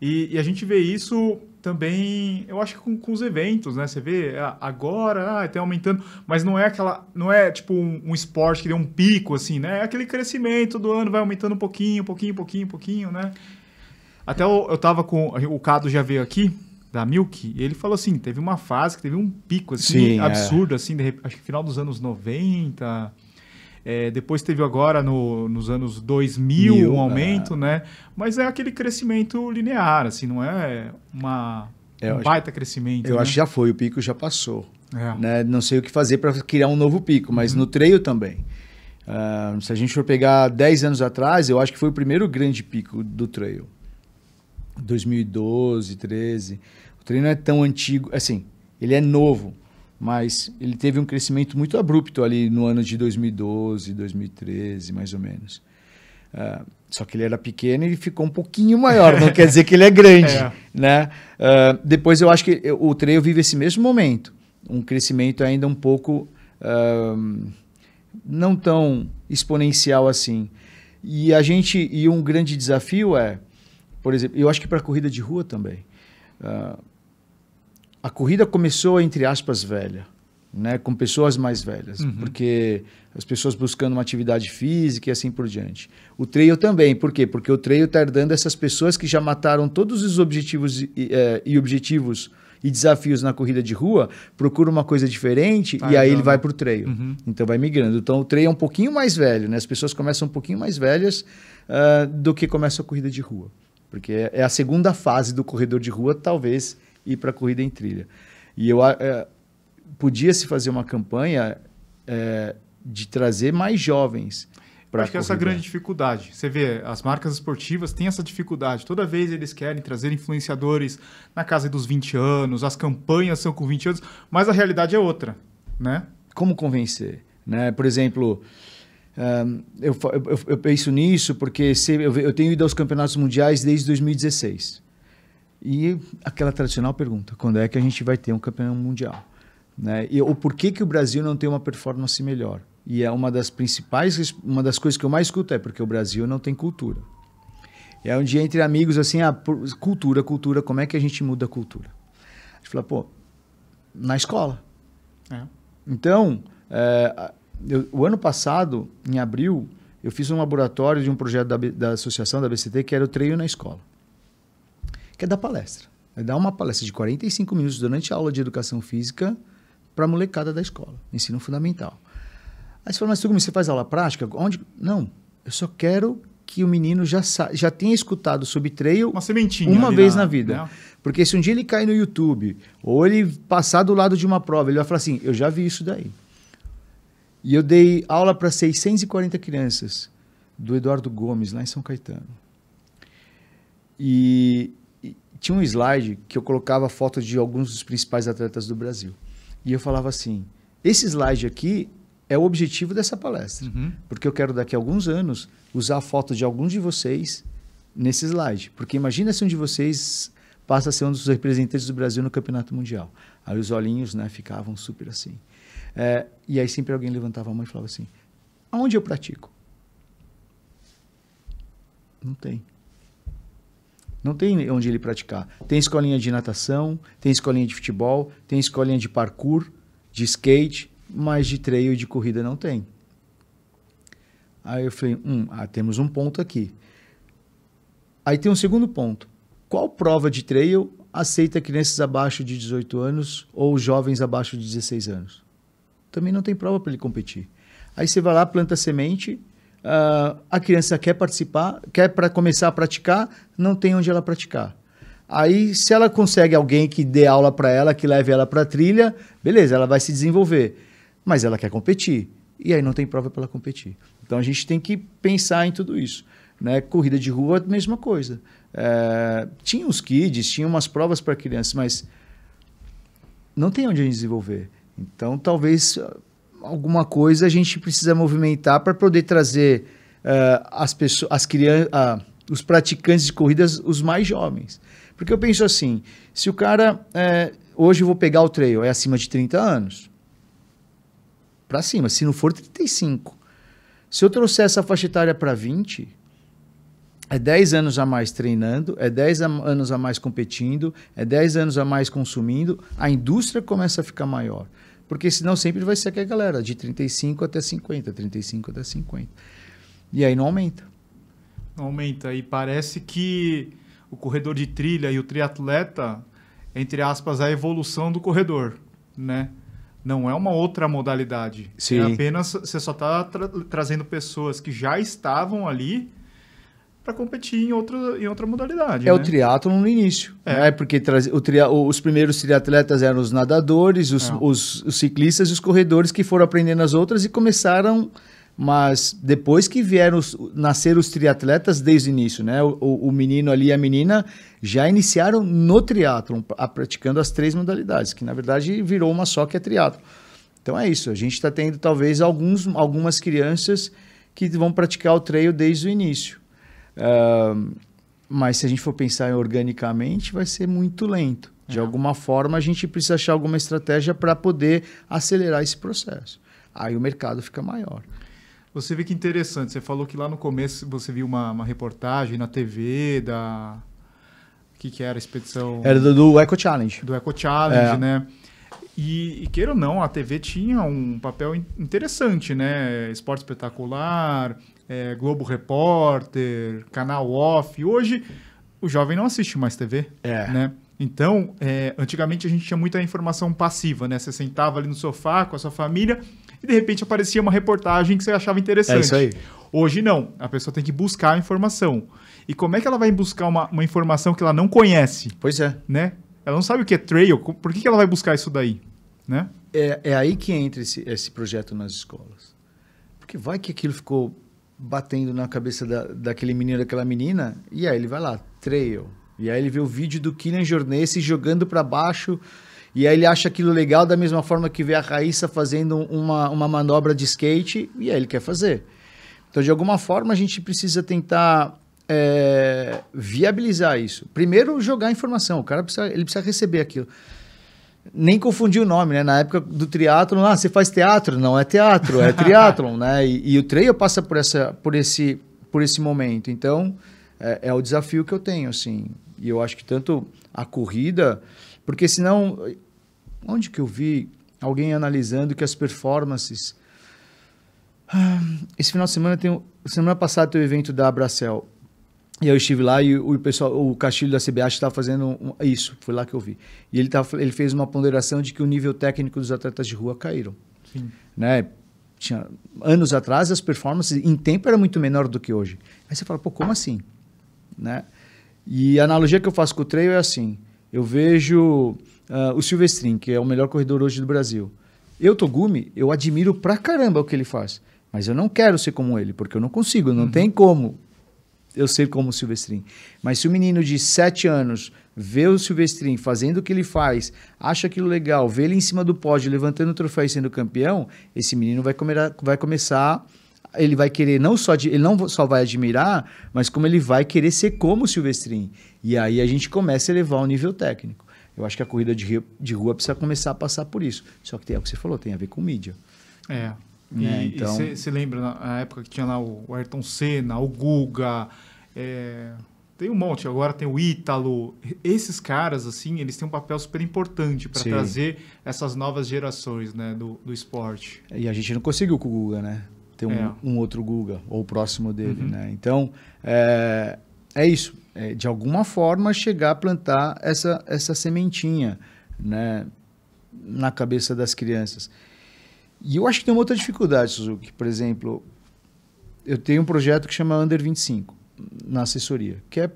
E a gente vê isso... também, eu acho que com os eventos, né? Você vê agora, está aumentando, mas não é tipo um esporte que deu um pico, assim, né? É aquele crescimento do ano, vai aumentando um pouquinho, né? Até eu tava com... O Cado já veio aqui, da Milk, e ele falou assim, teve uma fase que teve um pico, assim, sim, absurdo, assim, acho que final dos anos 90... depois teve agora nos anos 2000 um aumento, né? Mas é aquele crescimento linear, assim, não é um baita crescimento. Eu acho que já foi, o pico já passou. É. Né? Não sei o que fazer para criar um novo pico, mas no trail também. Se a gente for pegar 10 anos atrás, eu acho que foi o primeiro grande pico do trail. 2012, 13. O trail não é tão antigo, assim, ele é novo. Mas ele teve um crescimento muito abrupto ali no ano de 2012, 2013, mais ou menos. Só que ele era pequeno e ele ficou um pouquinho maior, não quer dizer que ele é grande. Né? Depois eu acho que o trail vive esse mesmo momento. Um crescimento ainda um pouco não tão exponencial assim. E um grande desafio por exemplo, eu acho que para a corrida de rua também. A corrida começou, entre aspas, velha, né? Com pessoas mais velhas, porque as pessoas buscando uma atividade física e assim por diante. O trail também, por quê? Porque o trail está herdando essas pessoas que já mataram todos os objetivos e desafios na corrida de rua, procura uma coisa diferente e aí ele vai para o trail. Então vai migrando. Então o trail é um pouquinho mais velho, né? As pessoas começam um pouquinho mais velhas do que começa a corrida de rua. Porque é a segunda fase do corredor de rua, talvez, ir para a corrida em trilha. E podia-se fazer uma campanha de trazer mais jovens para a corrida. Acho que essa é a grande dificuldade. Você vê, as marcas esportivas têm essa dificuldade. Toda vez eles querem trazer influenciadores na casa dos 20 anos, as campanhas são com 20 anos, mas a realidade é outra, né? Como convencer? Né? Por exemplo, eu penso nisso porque eu tenho ido aos campeonatos mundiais desde 2016. E aquela tradicional pergunta, quando é que a gente vai ter um campeão mundial? Né? E o porquê que o Brasil não tem uma performance melhor? E é uma das coisas que eu mais escuto porque o Brasil não tem cultura. É um dia entre amigos assim, cultura, como é que a gente muda a cultura? A gente fala, na escola. Então, o ano passado, em abril, eu fiz um laboratório de um projeto da associação da BCT, que era o Trail na Escola. Que é dar palestra. É dar uma palestra de 45 minutos durante a aula de educação física para a molecada da escola, ensino fundamental. Aí você fala, mas você faz aula prática? Onde? Não, eu só quero que o menino já tenha escutado sobre trail uma sementinha uma ali vez na vida. Né? Porque se um dia ele cair no YouTube, ou ele passar do lado de uma prova, ele vai falar assim, eu já vi isso daí. E eu dei aula para 640 crianças, do Eduardo Gomes, lá em São Caetano. E tinha um slide que eu colocava foto de alguns dos principais atletas do Brasil. E eu falava assim, esse slide aqui é o objetivo dessa palestra. Porque eu quero daqui a alguns anos usar a foto de alguns de vocês nesse slide. Porque imagina se um de vocês passa a ser um dos representantes do Brasil no Campeonato Mundial. Aí os olhinhos, né, ficavam super assim. E aí sempre alguém levantava a mão e falava assim, aonde eu pratico? Não tem. Não tem onde ele praticar. Tem escolinha de natação, tem escolinha de futebol, tem escolinha de parkour, de skate, mas de trail e de corrida não tem. Aí eu falei, temos um ponto aqui. Aí tem um segundo ponto. Qual prova de trail aceita crianças abaixo de 18 anos ou jovens abaixo de 16 anos? Também não tem prova para ele competir. Aí você vai lá, planta semente, a criança quer participar, quer começar a praticar, não tem onde ela praticar. Aí, se ela consegue alguém que dê aula para ela, que leve ela para a trilha, beleza, ela vai se desenvolver. Mas ela quer competir. E aí não tem prova para ela competir. Então, a gente tem que pensar em tudo isso. Né? Corrida de rua, mesma coisa. Tinha os kids, tinha umas provas para crianças, mas não tem onde a gente desenvolver. Então, talvez alguma coisa a gente precisa movimentar para poder trazer os praticantes de corridas, os mais jovens. Porque eu penso assim, se o cara, hoje eu vou pegar o trail, é acima de 30 anos, para cima, se não for 35. Se eu trouxer essa faixa etária para 20, é 10 anos a mais treinando, é 10 anos a mais competindo, é 10 anos a mais consumindo, a indústria começa a ficar maior. Porque senão sempre vai ser aquela galera de 35 até 50, 35 até 50. E aí não aumenta. Não aumenta. E parece que o corredor de trilha e o triatleta, entre aspas, a evolução do corredor, né? Não é uma outra modalidade. Sim. É apenas, você só está trazendo pessoas que já estavam ali para competir em outra modalidade. O triatlon no início. Né? Porque os primeiros triatletas eram os nadadores, os ciclistas e os corredores que foram aprendendo as outras e começaram... Mas depois que vieram nascer os triatletas desde o início, né? O menino ali e a menina já iniciaram no triatlon, praticando as 3 modalidades, que na verdade virou uma só, que é triatlon. Então é isso, a gente está tendo talvez algumas crianças que vão praticar o trail desde o início. Mas se a gente for pensar organicamente, vai ser muito lento. De alguma forma, a gente precisa achar alguma estratégia para poder acelerar esse processo. Aí o mercado fica maior. Você vê que interessante, você falou que lá no começo você viu uma reportagem na TV da... O que era a expedição? Era do Eco Challenge. Do Eco Challenge, né? E queira ou não, a TV tinha um papel interessante, né? Esporte Espetacular, Globo Repórter, Canal Off. Hoje, o jovem não assiste mais TV, né? Então, antigamente a gente tinha muita informação passiva, né? Você sentava ali no sofá com a sua família e de repente aparecia uma reportagem que você achava interessante. É isso aí. Hoje não, a pessoa tem que buscar a informação. E como é que ela vai buscar uma informação que ela não conhece? Pois é. Né? Ela não sabe o que é trail, por que ela vai buscar isso daí? Né? É aí que entra esse projeto nas escolas. Porque vai que aquilo ficou batendo na cabeça daquele menino, daquela menina, e aí ele vai lá, trail. E aí ele vê o vídeo do Kylian Jornet se jogando para baixo, e aí ele acha aquilo legal da mesma forma que vê a Raíssa fazendo uma manobra de skate, e aí ele quer fazer. Então, de alguma forma, a gente precisa tentar viabilizar isso. Primeiro, jogar informação. O cara precisa receber aquilo. Nem confundir o nome, né? Na época do triatlon, você faz teatro? Não é teatro, é triatlon, né? E o trail passa por esse momento. Então, é o desafio que eu tenho, assim. E eu acho que tanto a corrida... Porque senão... Onde que eu vi alguém analisando que as performances... Esse final de semana semana passada teve o evento da Abracel. E eu estive lá e o pessoal, o Castilho da CBA estava fazendo isso. Foi lá que eu vi. E ele fez uma ponderação de que o nível técnico dos atletas de rua caíram. Sim. Né? anos atrás, as performances em tempo era muito menor do que hoje. Aí você fala, pô, como assim? Né? E a analogia que eu faço com o trail é assim, eu vejo o Silvestrin, que é o melhor corredor hoje do Brasil. Eu, Togumi, eu admiro pra caramba o que ele faz, mas eu não quero ser como ele, porque eu não consigo, não tem como eu ser como o Silvestrin. Mas se o menino de 7 anos vê o Silvestrin fazendo o que ele faz, acha aquilo legal, vê ele em cima do pódio, levantando o troféu e sendo campeão, esse menino vai começar, ele vai querer ele não só vai admirar, mas como ele vai querer ser como o Silvestrin. E aí a gente começa a elevar o nível técnico. Eu acho que a corrida de rua precisa começar a passar por isso. Só que é o que você falou, tem a ver com mídia. E você lembra na época que tinha lá o Ayrton Senna, o Guga, tem um monte, agora tem o Ítalo. Esses caras, assim, eles têm um papel super importante para trazer essas novas gerações, né, do esporte. E a gente não conseguiu com o Guga, né? Tem um outro Guga, ou o próximo dele, né? Então, é isso. De alguma forma, chegar a plantar essa sementinha, né, na cabeça das crianças. E eu acho que tem uma outra dificuldade, Suzuki. Por exemplo, eu tenho um projeto que chama Under 25 na assessoria, que é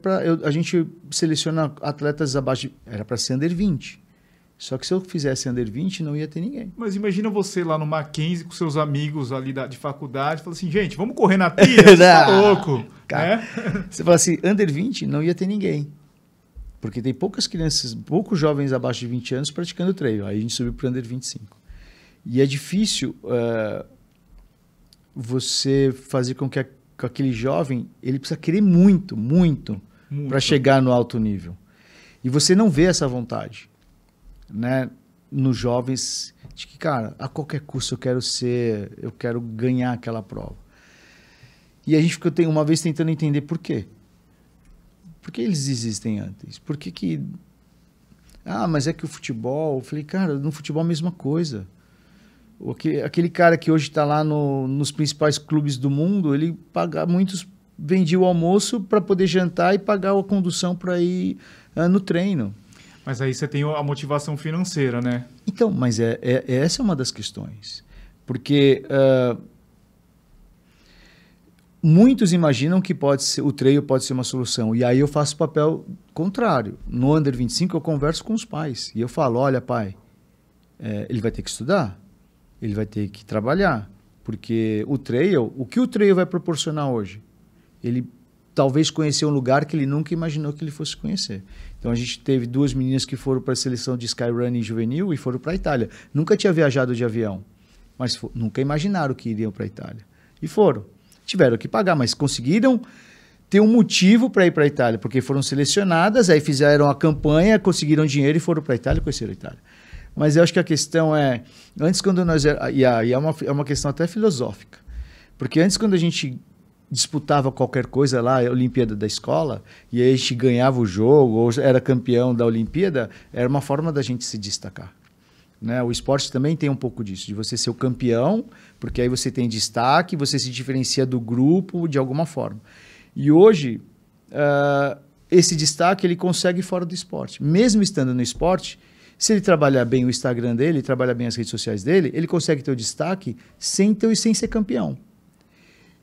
a gente seleciona atletas abaixo era para ser Under 20. Só que se eu fizesse Under 20, não ia ter ninguém. Mas imagina você lá no Mackenzie com seus amigos ali de faculdade, fala assim, gente, vamos correr na trilha? Você tá louco. Cara, você fala assim, Under 20, não ia ter ninguém. Porque tem poucas crianças, poucos jovens abaixo de 20 anos praticando trail. Aí a gente subiu para Under 25. E é difícil você fazer com que aquele jovem, ele precisa querer muito para chegar no alto nível. E você não vê essa vontade, né, nos jovens, de que, cara, a qualquer custo eu quero ganhar aquela prova. E a gente ficou uma vez tentando entender por quê. Por que eles desistem antes? Por que... mas é que o futebol... Eu falei, cara, no futebol é a mesma coisa. Aquele cara que hoje está lá nos principais clubes do mundo, ele muitos vendiam o almoço para poder jantar e pagar a condução para ir no treino. Mas aí você tem a motivação financeira, né? Então, mas essa é uma das questões. Porque muitos imaginam que o trail pode ser uma solução. E aí eu faço o papel contrário. No Under 25 eu converso com os pais. E eu falo, olha pai, ele vai ter que estudar. Ele vai ter que trabalhar, porque o que o trail vai proporcionar hoje? Ele talvez conhecer um lugar que ele nunca imaginou que ele fosse conhecer. Então a gente teve 2 meninas que foram para a seleção de Skyrunning juvenil e foram para a Itália. Nunca tinha viajado de avião, mas nunca imaginaram que iriam para a Itália. E foram. Tiveram que pagar, mas conseguiram ter um motivo para ir para a Itália, porque foram selecionadas, aí fizeram a campanha, conseguiram dinheiro e foram para a Itália e conheceram a Itália. Mas eu acho que a questão antes quando nós... E é uma questão até filosófica. Porque antes quando a gente disputava qualquer coisa lá, a Olimpíada da escola, e aí a gente ganhava o jogo, ou era campeão da Olimpíada, era uma forma da gente se destacar. Né? O esporte também tem um pouco disso, de você ser o campeão, porque aí você tem destaque, você se diferencia do grupo de alguma forma. E hoje, esse destaque ele consegue fora do esporte. Mesmo estando no esporte, se ele trabalhar bem o Instagram dele, trabalhar bem as redes sociais dele, ele consegue ter o destaque sem ser campeão.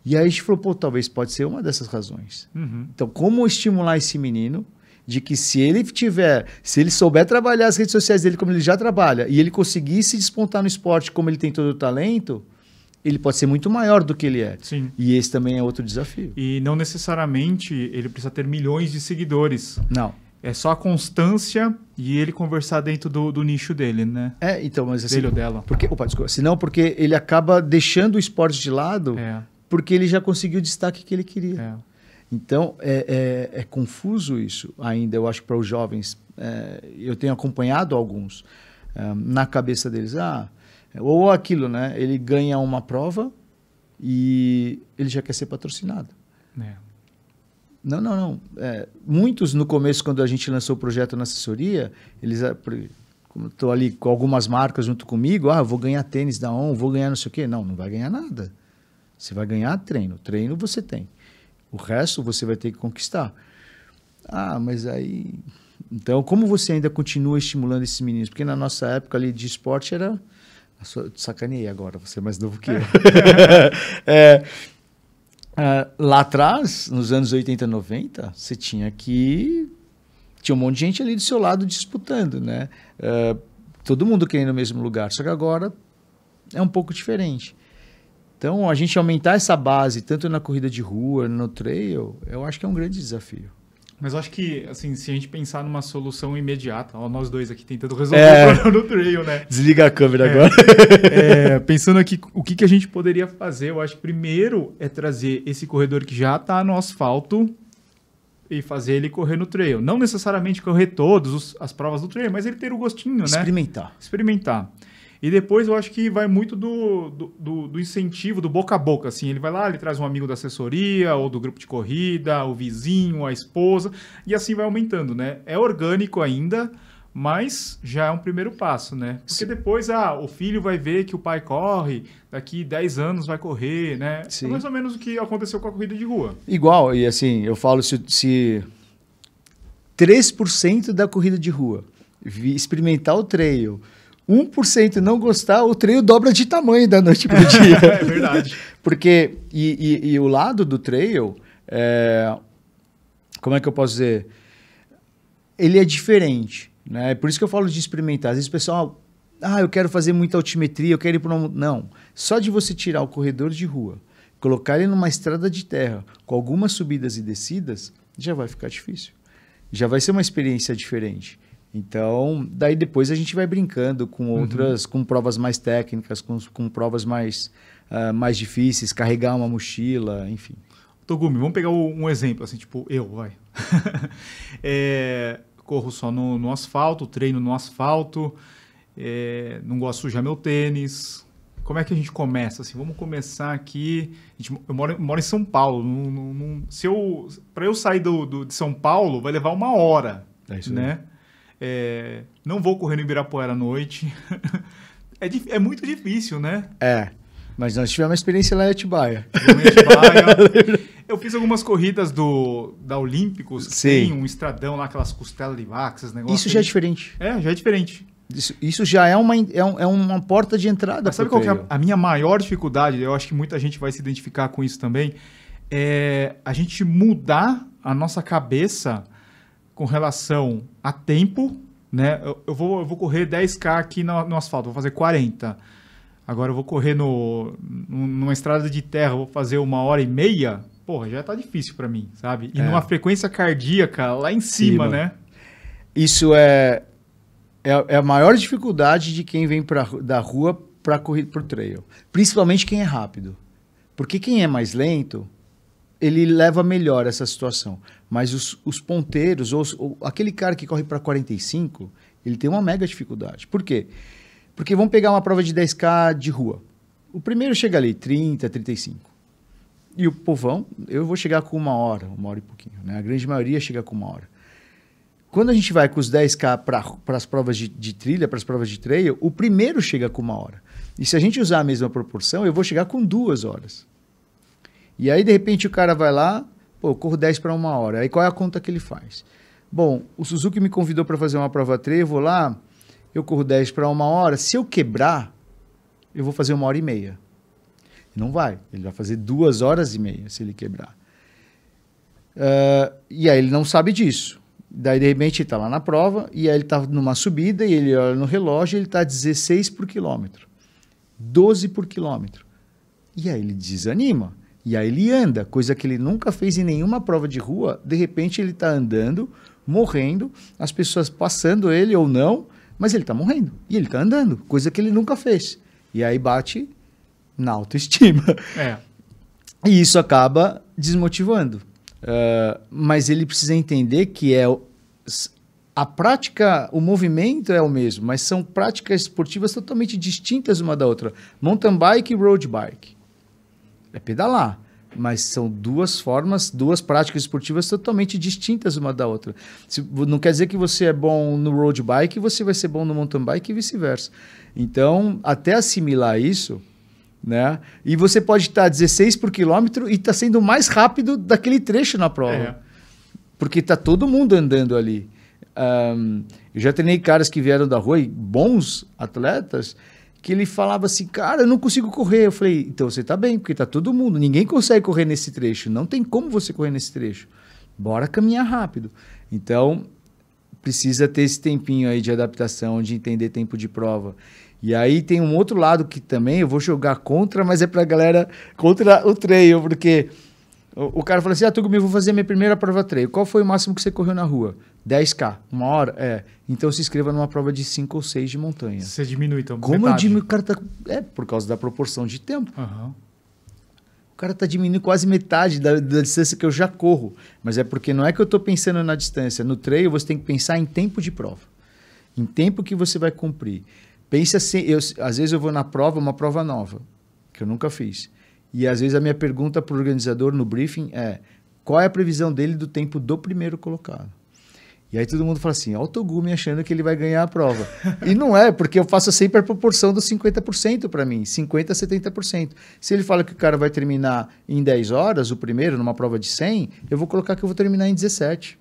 E aí a gente falou, pô, talvez pode ser uma dessas razões. Então, como estimular esse menino de que se ele souber trabalhar as redes sociais dele como ele já trabalha, e ele conseguir se despontar no esporte como ele tem todo o talento, ele pode ser muito maior do que ele é. Sim. E esse também é outro desafio. E não necessariamente ele precisa ter milhões de seguidores. Não. É só a constância e ele conversar dentro do nicho dele, né? Então, mas assim... Dele ou dela. Desculpa. Senão, porque ele acaba deixando o esporte de lado, porque ele já conseguiu o destaque que ele queria. Então, é confuso isso ainda, eu acho, para os jovens. Eu tenho acompanhado alguns na cabeça deles. Ou aquilo, né? Ele ganha uma prova e ele já quer ser patrocinado. Não. Muitos, no começo, quando a gente lançou o projeto na assessoria, eles... Como estou ali com algumas marcas junto comigo, vou ganhar tênis da ON, vou ganhar não sei o quê. Não vai ganhar nada. Você vai ganhar treino. Treino você tem. O resto você vai ter que conquistar. Mas aí... Então, como você ainda continua estimulando esses meninos? Porque na nossa época ali de esporte era Sacaneei agora, você é mais novo que eu. Lá atrás, nos anos 80, 90, você tinha um monte de gente ali do seu lado disputando, né? Todo mundo querendo o mesmo lugar, só que agora é um pouco diferente. Então, a gente aumentar essa base, tanto na corrida de rua, no trail, eu acho que é um grande desafio. Mas eu acho que, assim, se a gente pensar numa solução imediata, ó, nós dois aqui tentando resolver o problema no trail, né? Desliga a câmera agora. Pensando aqui, o que a gente poderia fazer? Eu acho que primeiro é trazer esse corredor que já está no asfalto e fazer ele correr no trail. Não necessariamente correr todas as provas do trail, mas ele ter o gostinho, né? Experimentar. E depois eu acho que vai muito do incentivo, do boca a boca, assim. Ele vai lá, ele traz um amigo da assessoria, ou do grupo de corrida, o vizinho, a esposa, e assim vai aumentando, né? É orgânico ainda, mas já é um primeiro passo, né? Porque depois, o filho vai ver que o pai corre, daqui 10 anos vai correr, né? Sim. É mais ou menos o que aconteceu com a corrida de rua. Igual, e assim, eu falo, se 3% da corrida de rua experimentar o trail, 1% não gostar, o trail dobra de tamanho da noite para o dia. É verdade. Porque, e o lado do trail, como é que eu posso dizer? Ele é diferente, né? Por isso que eu falo de experimentar. Às vezes o pessoal, eu quero fazer muita altimetria, eu quero ir para um... Não, só de você tirar o corredor de rua, colocar ele numa estrada de terra, com algumas subidas e descidas, já vai ficar difícil. Já vai ser uma experiência diferente. Então, daí depois a gente vai brincando com outras, com provas mais técnicas, com provas mais difíceis, carregar uma mochila, enfim. Togumi, vamos pegar um exemplo, assim, tipo, vai. Corro só no asfalto, treino no asfalto, não gosto de sujar meu tênis. Como é que a gente começa? Assim, vamos começar aqui. Eu moro em São Paulo. Para eu sair de São Paulo, vai levar 1 hora. É isso, né? Não vou correr no Ibirapuera à noite. É muito difícil, né? Mas nós tivemos uma experiência lá em Atibaia. Eu fiz algumas corridas da Olímpicos, que tem um estradão lá, aquelas costelas de vaca, esses negócios. Isso já é diferente. Já é diferente. Isso já é uma porta de entrada. Mas sabe qual que é a minha maior dificuldade? Eu acho que muita gente vai se identificar com isso também. É a gente mudar a nossa cabeça com relação a tempo, né? Eu vou correr 10K aqui no asfalto, vou fazer 40. Agora eu vou correr numa estrada de terra, vou fazer 1h30. Porra, já tá difícil para mim, sabe? E numa frequência cardíaca lá em cima, né? Isso é a maior dificuldade de quem vem da rua para correr pro trail. Principalmente quem é rápido. Porque quem é mais lento, ele leva melhor essa situação. Mas os ponteiros, ou aquele cara que corre para 45, ele tem uma mega dificuldade. Por quê? Porque vamos pegar uma prova de 10K de rua. O primeiro chega ali, 30, 35. E o povão, eu vou chegar com 1 hora e pouquinho. Né? A grande maioria chega com 1 hora. Quando a gente vai com os 10K para as provas de trilha, para as provas de trail, o primeiro chega com 1 hora. E se a gente usar a mesma proporção, eu vou chegar com 2 horas. E aí, de repente, o cara vai lá, eu corro 10 para 1 hora. Aí qual é a conta que ele faz? Bom, o Suzuki me convidou para fazer uma prova trail, eu vou lá, eu corro 10 para 1 hora. Se eu quebrar, eu vou fazer 1h30. Não vai. Ele vai fazer 2h30 se ele quebrar. E aí ele não sabe disso. Daí, de repente, ele está lá na prova, e aí ele está numa subida, e ele olha no relógio, e ele está 16 por quilômetro. 12 por quilômetro. E aí ele desanima. E aí ele anda, coisa que ele nunca fez em nenhuma prova de rua. De repente ele está andando, morrendo, as pessoas passando ele ou não, mas ele está morrendo. E ele está andando, coisa que ele nunca fez. E aí bate na autoestima. E isso acaba desmotivando. Mas ele precisa entender que a prática, o movimento é o mesmo, mas são práticas esportivas totalmente distintas uma da outra. Mountain bike e road bike. É pedalar, mas são duas práticas esportivas totalmente distintas uma da outra. Não quer dizer que você é bom no road bike e você vai ser bom no mountain bike e vice-versa. Então, até assimilar isso, né? E você pode estar 16 por quilômetro e está sendo mais rápido daquele trecho na prova. Porque está todo mundo andando ali. Eu já treinei caras que vieram da rua, e bons atletas, que ele falava assim, cara, eu não consigo correr. Eu falei, então você tá bem, porque tá todo mundo, ninguém consegue correr nesse trecho, não tem como você correr nesse trecho. Bora caminhar rápido. Então, precisa ter esse tempinho aí de adaptação, de entender tempo de prova. E aí tem um outro lado que também eu vou jogar contra, mas é pra galera contra o trail, porque o cara fala assim, Tugumi, eu vou fazer minha primeira prova trail. Qual foi o máximo que você correu na rua? 10K, 1 hora? Então se inscreva numa prova de 5 ou 6 de montanha. Você diminui, então, Como metade. eu diminuo? O cara tá... por causa da proporção de tempo. Uhum. O cara tá diminuindo quase metade da distância que eu já corro. Mas é porque não é que eu tô pensando na distância. No trail você tem que pensar em tempo de prova. Em tempo que você vai cumprir. Pensa assim, às vezes eu vou na prova, uma prova nova, que eu nunca fiz. E às vezes a minha pergunta para o organizador no briefing é, qual é a previsão dele do tempo do primeiro colocado? E aí todo mundo fala assim, ó o Togumi achando que ele vai ganhar a prova. E não é, porque eu faço sempre a proporção dos 50% para mim, 50% a 70%. Se ele fala que o cara vai terminar em 10 horas, o primeiro, numa prova de 100, eu vou colocar que eu vou terminar em 17.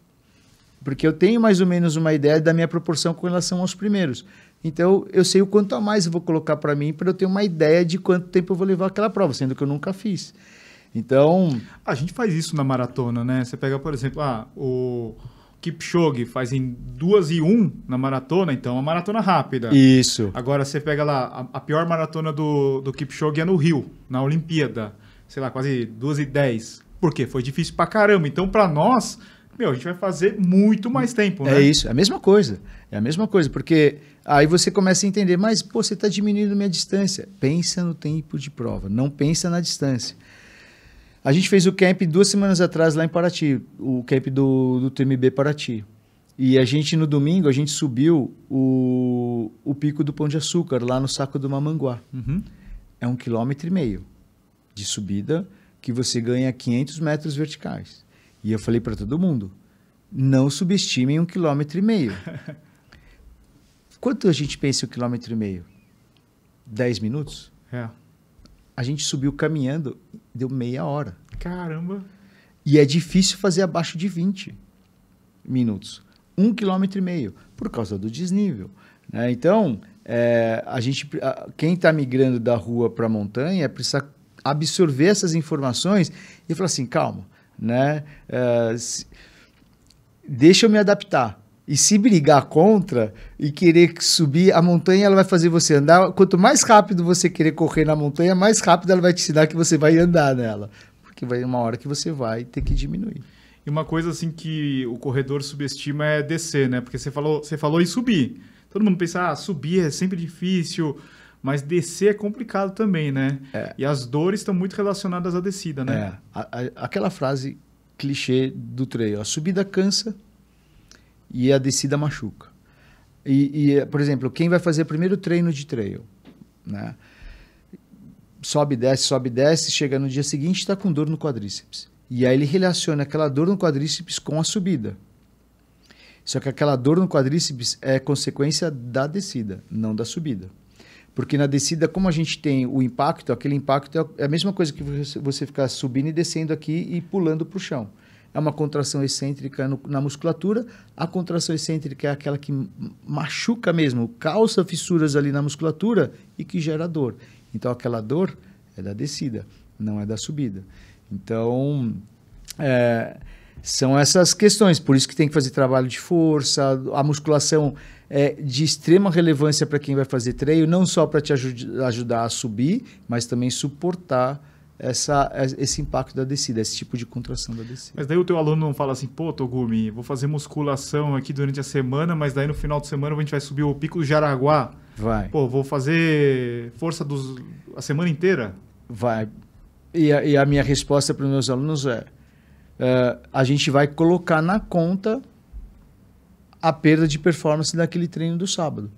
Porque eu tenho mais ou menos uma ideia da minha proporção com relação aos primeiros. Então, eu sei o quanto a mais eu vou colocar para mim para eu ter uma ideia de quanto tempo eu vou levar aquela prova, sendo que eu nunca fiz. Então... A gente faz isso na maratona, né? Você pega, por exemplo, o Kipchoge faz em 2:01 na maratona, então é uma maratona rápida. Isso. Agora, você pega lá, a pior maratona do Kipchoge é no Rio, na Olimpíada. Sei lá, quase 2:10. Por quê? Foi difícil pra caramba. Então, para nós... a gente vai fazer muito mais tempo, né? É isso, é a mesma coisa. É a mesma coisa, porque aí você começa a entender, mas, pô, você está diminuindo minha distância. Pensa no tempo de prova, não pensa na distância. A gente fez o camp 2 semanas atrás lá em Paraty, o camp do TMB Paraty. E a gente, no domingo, a gente subiu o Pico do Pão de Açúcar, lá no Saco do Mamanguá. Uhum. É 1,5 km de subida que você ganha 500 metros verticais. E eu falei para todo mundo, não subestimem 1,5 km. Quanto a gente pensa em 1,5 km? 10 minutos? É. A gente subiu caminhando, deu meia hora. Caramba. E é difícil fazer abaixo de 20 minutos. 1,5 km, por causa do desnível. Né? Então, quem está migrando da rua para a montanha precisa absorver essas informações e falar assim, calma. Né? Deixa eu me adaptar. E se brigar contra e querer subir a montanha, ela vai fazer você andar. Quanto mais rápido você querer correr na montanha, mais rápido ela vai te ensinar que você vai andar nela. Porque vai uma hora que você vai ter que diminuir. E uma coisa assim que o corredor subestima é descer, né? Porque você falou em subir. Todo mundo pensa, subir é sempre difícil, mas descer é complicado também, né? E as dores estão muito relacionadas à descida, né? Aquela frase clichê do trail, a subida cansa e a descida machuca. Por exemplo, quem vai fazer o primeiro treino de trail, né? Sobe, desce, chega no dia seguinte e está com dor no quadríceps. E aí ele relaciona aquela dor no quadríceps com a subida. Só que aquela dor no quadríceps é consequência da descida, não da subida. Porque na descida, como a gente tem o impacto, aquele impacto é a mesma coisa que você ficar subindo e descendo aqui e pulando para o chão. É uma contração excêntrica na musculatura. A contração excêntrica é aquela que machuca mesmo, causa fissuras ali na musculatura e que gera dor. Então, aquela dor é da descida, não é da subida. Então, são essas questões. Por isso que tem que fazer trabalho de força. A musculação é de extrema relevância para quem vai fazer trail, não só para te ajudar a subir, mas também suportar esse impacto da descida, esse tipo de contração da descida. Mas daí o teu aluno não fala assim, pô, Togumi, vou fazer musculação aqui durante a semana, mas daí no final de semana a gente vai subir o Pico do Jaraguá. Vai. Pô, vou fazer força a semana inteira? Vai. E a minha resposta para os meus alunos a gente vai colocar na conta a perda de performance daquele treino do sábado.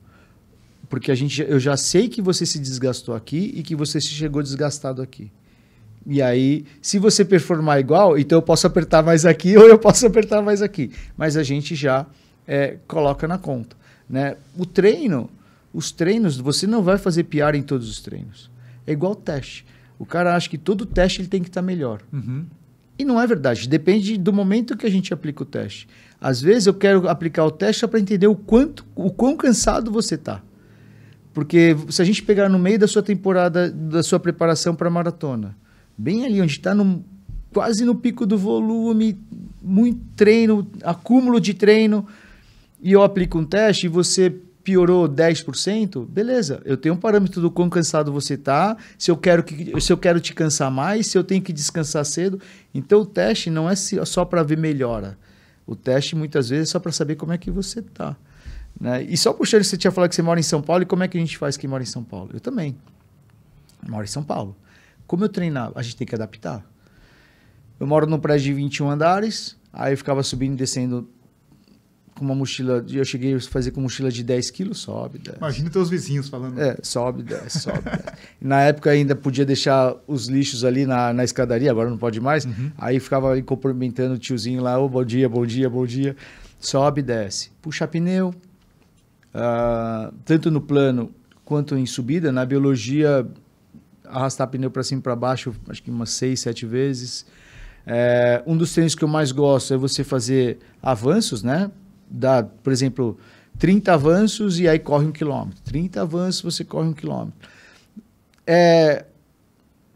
Porque eu já sei que você se desgastou aqui e que você se chegou desgastado aqui. E aí, se você performar igual, então eu posso apertar mais aqui ou eu posso apertar mais aqui. Mas a gente já coloca na conta. Né? Os treinos, você não vai fazer PR em todos os treinos. É igual teste. O cara acha que todo teste ele tem que estar melhor. Uhum. E não é verdade. Depende do momento que a gente aplica o teste. Às vezes eu quero aplicar o teste para entender o quão cansado você está. Porque se a gente pegar no meio da sua temporada, da sua preparação para a maratona, bem ali onde está quase no pico do volume, muito treino, acúmulo de treino, e eu aplico um teste e você piorou 10%, beleza, eu tenho um parâmetro do quão cansado você está, se eu quero te cansar mais, se eu tenho que descansar cedo. Então o teste não é só para ver melhora. O teste muitas vezes é só para saber como é que você está. Né? E só puxando, você tinha falado que você mora em São Paulo, e como é que a gente faz quem mora em São Paulo? Eu também. Eu moro em São Paulo. Como eu treinava? A gente tem que adaptar. Eu moro num prédio de 21 andares, aí eu ficava subindo e descendo com uma mochila, eu cheguei a fazer com mochila de 10 quilos, sobe, desce. Imagina teus vizinhos falando. Sobe, desce, sobe, desce. Na época ainda podia deixar os lixos ali na escadaria, agora não pode mais. Aí ficava ali cumprimentando o tiozinho lá, bom dia, bom dia, bom dia. Sobe, desce. Puxa pneu. Tanto no plano quanto em subida, na biologia, arrastar pneu para cima e para baixo, acho que umas 6, 7 vezes. Um dos treinos que eu mais gosto é você fazer avanços, né? Dá, por exemplo, 30 avanços e aí corre 1 quilômetro. 30 avanços, você corre 1 quilômetro.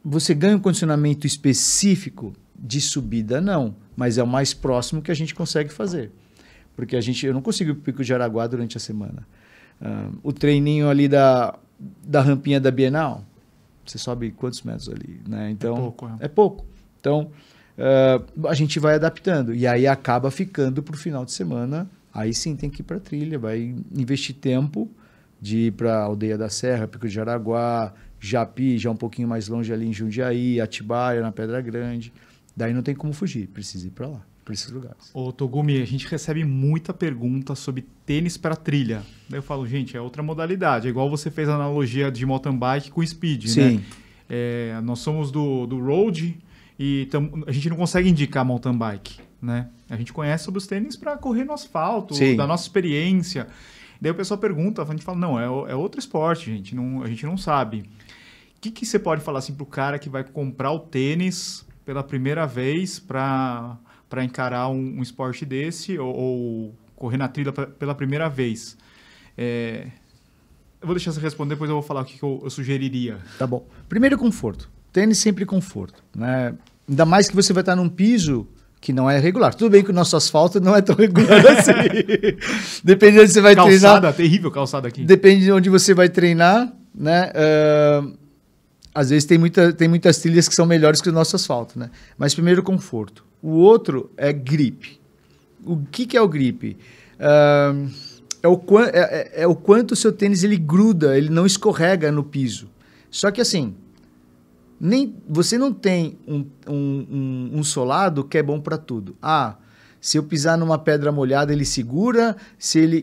Você ganha um condicionamento específico de subida, não, mas é o mais próximo que a gente consegue fazer. Porque eu não consigo ir para o Pico de Araguá durante a semana. O treininho ali da rampinha da Bienal, você sobe quantos metros ali? Né? Então, é pouco. Então, a gente vai adaptando. E aí acaba ficando para o final de semana. Aí sim tem que ir para a trilha, vai investir tempo de ir para a Aldeia da Serra, Pico de Araguá, Japi, já um pouquinho mais longe ali em Jundiaí, Atibaia, na Pedra Grande. Daí não tem como fugir, precisa ir para lá. Esses lugares. Ô, Togumi, a gente recebe muita pergunta sobre tênis para trilha. Daí eu falo, gente, é outra modalidade. É igual você fez a analogia de mountain bike com speed, sim. Né? Nós somos do road e a gente não consegue indicar mountain bike, né? A gente conhece sobre os tênis para correr no asfalto, sim, da nossa experiência. Daí o pessoal pergunta, a gente fala, não, é outro esporte, gente. A gente não sabe. O que você pode falar assim para o cara que vai comprar o tênis pela primeira vez para encarar um esporte desse ou correr na trilha pela primeira vez? Eu vou deixar você responder, depois eu vou falar o que eu sugeriria. Tá bom. Primeiro, conforto. Tênis sempre conforto. Né? Ainda mais que você vai estar num piso que não é regular. Tudo bem que o nosso asfalto não é tão regular assim. Depende de onde você vai treinar. Calçada, terrível calçada aqui. Depende de onde você vai treinar, né? Às vezes tem muitas trilhas que são melhores que o nosso asfalto, né? Mas primeiro, conforto. O outro é grip. O que é o grip? É o quanto o seu tênis ele gruda, ele não escorrega no piso. Só que assim, você não tem um solado que é bom para tudo. Se eu pisar numa pedra molhada, ele segura,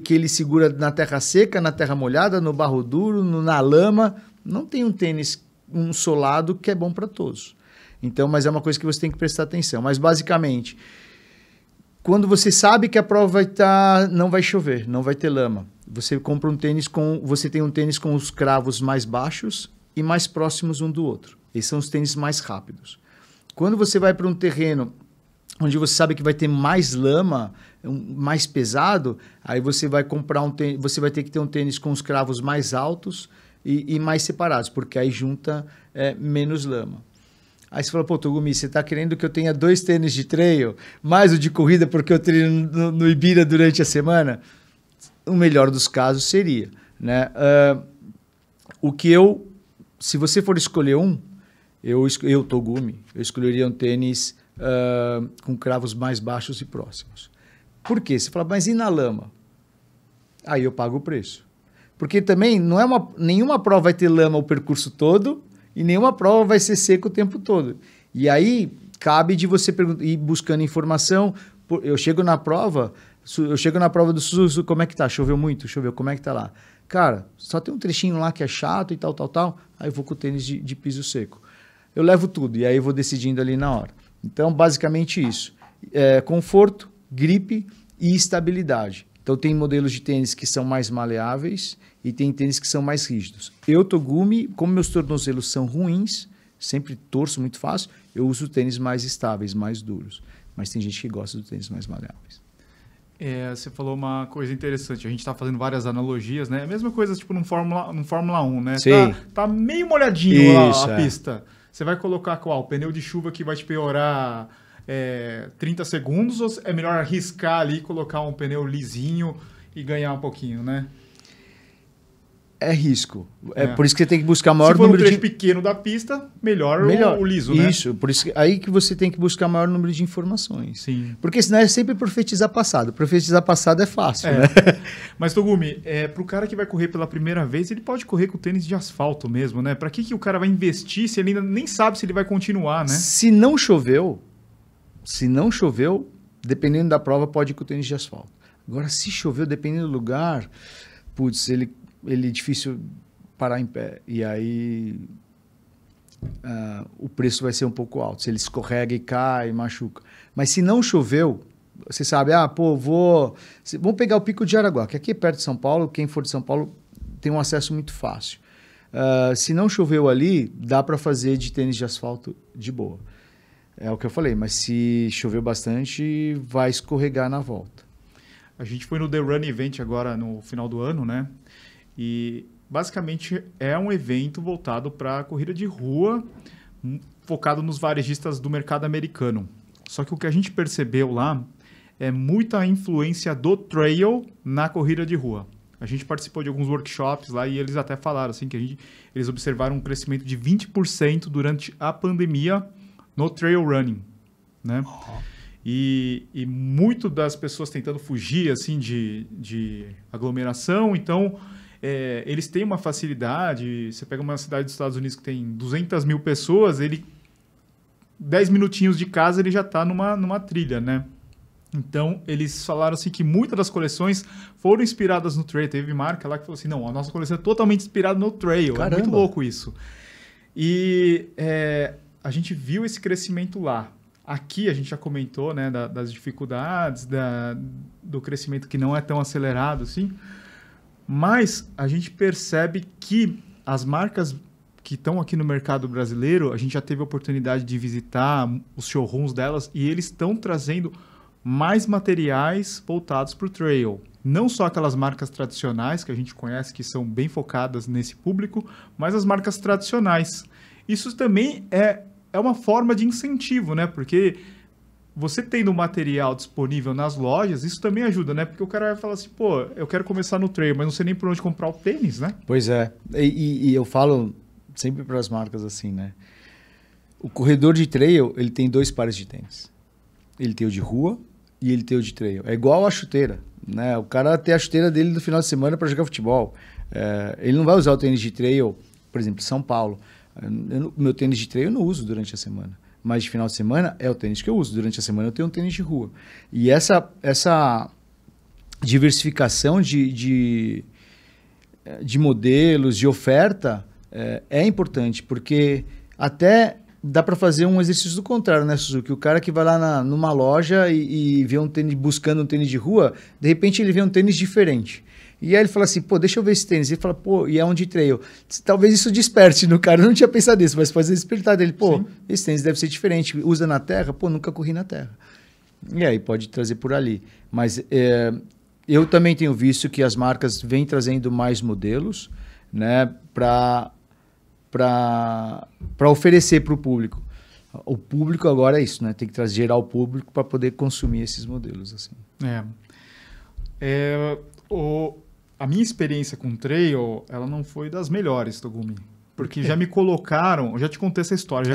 que ele segura na terra seca, na terra molhada, no barro duro, na lama. Não tem um solado que é bom para todos. Então, mas é uma coisa que você tem que prestar atenção. Mas, basicamente, quando você sabe que a prova não vai chover, não vai ter lama, você compra você tem um tênis com os cravos mais baixos e mais próximos um do outro. Esses são os tênis mais rápidos. Quando você vai para um terreno onde você sabe que vai ter mais lama, mais pesado, aí você vai comprar você vai ter que ter um tênis com os cravos mais altos e mais separados, porque aí junta menos lama. Aí você fala, pô, Togumi, você está querendo que eu tenha 2 tênis de trail, mais o de corrida porque eu treino no Ibira durante a semana? O melhor dos casos seria, né? Se você for escolher Togumi, eu escolheria um tênis com cravos mais baixos e próximos. Por quê? Você fala, mas e na lama? Aí eu pago o preço. Porque também nenhuma prova vai ter lama o percurso todo e nenhuma prova vai ser seca o tempo todo. E aí cabe de você ir buscando informação. Eu chego na prova do SUS, como é que tá? Choveu muito? Choveu, como é que tá lá? Cara, só tem um trechinho lá que é chato e tal. Aí eu vou com o tênis de piso seco. Eu levo tudo e aí eu vou decidindo ali na hora. Então, basicamente isso. Conforto, gripe e estabilidade. Então, tem modelos de tênis que são mais maleáveis e tem tênis que são mais rígidos. Togumi, como meus tornozelos são ruins, sempre torço muito fácil, eu uso tênis mais estáveis, mais duros. Mas tem gente que gosta de tênis mais maleáveis. Você falou uma coisa interessante. A gente está fazendo várias analogias, né? A mesma coisa, tipo, no Fórmula 1, né? Sim. Tá meio molhadinho Isso, a pista. Você vai colocar qual? Pneu de chuva que vai te piorar 30 segundos, ou é melhor arriscar ali, colocar um pneu lisinho e ganhar um pouquinho, né? É risco. É por isso que você tem que buscar maior número de... Se for um trecho pequeno da pista, melhor. O liso, isso, né? Isso, por isso que, aí que você tem que buscar maior número de informações. Sim. Porque senão é sempre profetizar passado. Profetizar passado é fácil, né? Mas, Togumi, pro cara que vai correr pela primeira vez, ele pode correr com tênis de asfalto mesmo, né? Pra que o cara vai investir se ele ainda nem sabe se ele vai continuar, né? Se não choveu, dependendo da prova, pode ir com o tênis de asfalto. Agora, se choveu, dependendo do lugar, putz, ele é difícil parar em pé. E aí o preço vai ser um pouco alto. Se ele escorrega e cai, machuca. Mas se não choveu, você sabe, vamos pegar o Pico de Jaraguá, que aqui é perto de São Paulo, quem for de São Paulo tem um acesso muito fácil. Se não choveu ali, dá para fazer de tênis de asfalto de boa. É o que eu falei, mas se choveu bastante, vai escorregar na volta. A gente foi no The Run Event agora no final do ano, né? E basicamente é um evento voltado para corrida de rua, focado nos varejistas do mercado americano. Só que o que a gente percebeu lá é muita influência do trail na corrida de rua. A gente participou de alguns workshops lá e eles até falaram assim, que eles observaram um crescimento de 20% durante a pandemia no trail running, né? Uhum. E muito das pessoas tentando fugir assim de aglomeração, então eles têm uma facilidade. Você pega uma cidade dos Estados Unidos que tem 200 mil pessoas, 10 minutinhos de casa ele já está numa trilha, né? Então, eles falaram assim que muitas das coleções foram inspiradas no trail. Teve marca lá que falou assim, não, a nossa coleção é totalmente inspirada no trail. Caramba. É muito louco isso. E a gente viu esse crescimento lá. Aqui a gente já comentou, né, das dificuldades, do crescimento que não é tão acelerado assim. Mas a gente percebe que as marcas que estão aqui no mercado brasileiro, a gente já teve a oportunidade de visitar os showrooms delas e eles estão trazendo mais materiais voltados para o trail. Não só aquelas marcas tradicionais que a gente conhece, que são bem focadas nesse público, mas as marcas tradicionais. Isso também é uma forma de incentivo, né? Porque você tendo material disponível nas lojas, isso também ajuda, né? Porque o cara vai falar assim, pô, eu quero começar no trail, mas não sei nem por onde comprar o tênis, né? Pois é. E eu falo sempre para as marcas assim, né? O corredor de trail, ele tem 2 pares de tênis. Ele tem o de rua e ele tem o de trail. É igual a chuteira, né? O cara tem a chuteira dele no final de semana para jogar futebol. Ele não vai usar o tênis de trail, por exemplo, São Paulo. Meu tênis de trail eu não uso durante a semana. Mas de final de semana é o tênis que eu uso. Durante a semana eu tenho um tênis de rua. E essa diversificação de modelos, de oferta, é importante, porque até dá para fazer um exercício do contrário, né, Suzuki? O cara que vai lá numa loja e vê um tênis, buscando um tênis de rua, de repente ele vê um tênis diferente. E aí ele fala assim, pô, deixa eu ver esse tênis. Ele fala, pô, e é um de trail. Talvez isso desperte no cara. Eu não tinha pensado nisso, mas fazer despertar dele. Pô, sim, esse tênis deve ser diferente. Usa na terra? Pô, nunca corri na terra. E aí pode trazer por ali. Mas eu também tenho visto que as marcas vêm trazendo mais modelos, né, para oferecer para o público. O público agora é isso, né? Tem que gerar o público para poder consumir esses modelos. Assim. A minha experiência com trail, ela não foi das melhores, Togumi. Porque já me colocaram, já te contei essa história,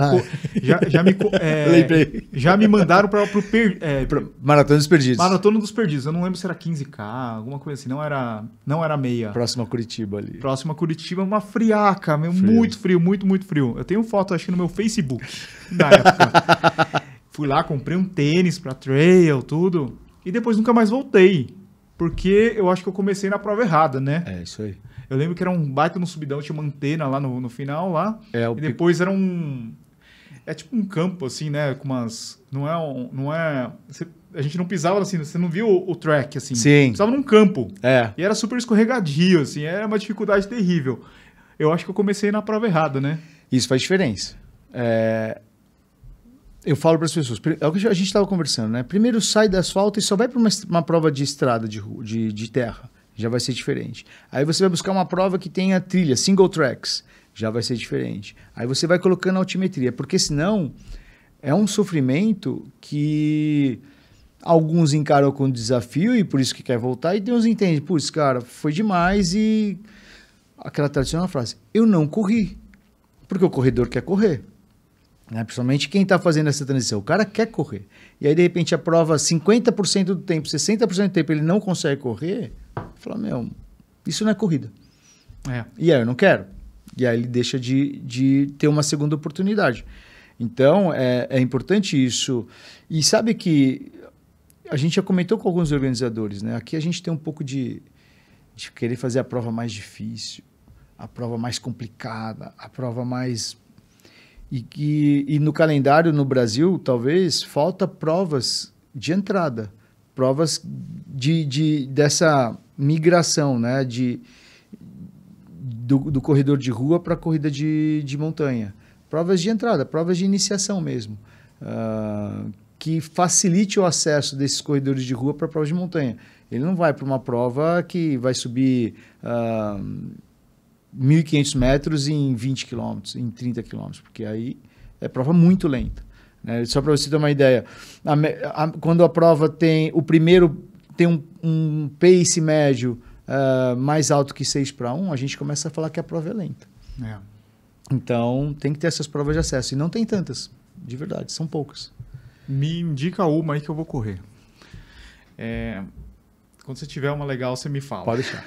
já me mandaram para o Maratona dos Perdidos. Maratona dos Perdidos. Eu não lembro se era 15K, alguma coisa assim, não era meia. Próxima a Curitiba ali. Próxima a Curitiba, uma friaca, muito frio, muito frio. Eu tenho foto, acho que no meu Facebook, na época. Fui lá, comprei um tênis para trail, tudo, e depois nunca mais voltei. Porque eu acho que eu comecei na prova errada, né? É, isso aí. Eu lembro que era um baita no subidão, tinha uma antena lá no final, lá. E depois era é tipo um campo, assim, né? Com umas... Não é... A gente não pisava assim, você não viu o track, assim. Sim. Pisava num campo. E era super escorregadio, assim. Era uma dificuldade terrível. Eu acho que eu comecei na prova errada, né? Isso faz diferença. Eu falo para as pessoas, é o que a gente estava conversando, né? Primeiro sai do asfalto e só vai para uma prova de estrada, de terra, já vai ser diferente. Aí você vai buscar uma prova que tenha trilha, single tracks, já vai ser diferente. Aí você vai colocando altimetria, porque senão é um sofrimento que alguns encaram como desafio e por isso que quer voltar, e tem uns que entendem, putz, cara, foi demais e aquela tradicional frase, eu não corri, porque o corredor quer correr. Né? Principalmente quem está fazendo essa transição. O cara quer correr. E aí, de repente, a prova 50% do tempo, 60% do tempo ele não consegue correr. Fala, meu, isso não é corrida. É. E aí eu não quero. E aí ele deixa de ter uma segunda oportunidade. Então, é importante isso. E sabe que a gente já comentou com alguns organizadores, né? Aqui a gente tem um pouco de querer fazer a prova mais difícil, a prova mais complicada, a prova mais... E no calendário no Brasil, talvez, falta provas de entrada, provas dessa migração, né? Do corredor de rua para a corrida de montanha. Provas de entrada, provas de iniciação mesmo, que facilite o acesso desses corredores de rua para provas de montanha. Ele não vai para uma prova que vai subir 1.500 metros em 20 quilômetros, em 30 quilômetros, porque aí é prova muito lenta. Né? Só para você ter uma ideia, quando a prova tem, o primeiro tem um pace médio mais alto que 6:1, a gente começa a falar que a prova é lenta. É. Então, tem que ter essas provas de acesso. E não tem tantas, de verdade, são poucas. Me indica uma aí que eu vou correr. Quando você tiver uma legal, você me fala. Pode deixar.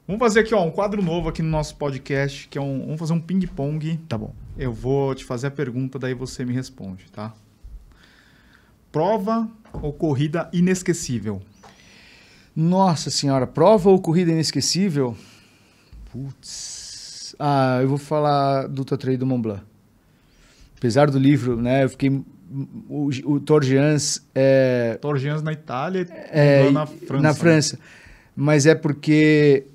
Vamos fazer aqui um quadro novo aqui no nosso podcast, que é vamos fazer um ping-pong. Tá bom. Eu vou te fazer a pergunta, daí você me responde, tá? Prova ou corrida inesquecível? Nossa senhora, prova ou corrida inesquecível? Putz. Eu vou falar do Ultra Trail do Mont Blanc. Apesar do livro, né, eu fiquei... O Tor Géans Tor Géans na Itália e na França. Na França. Né? Mas é porque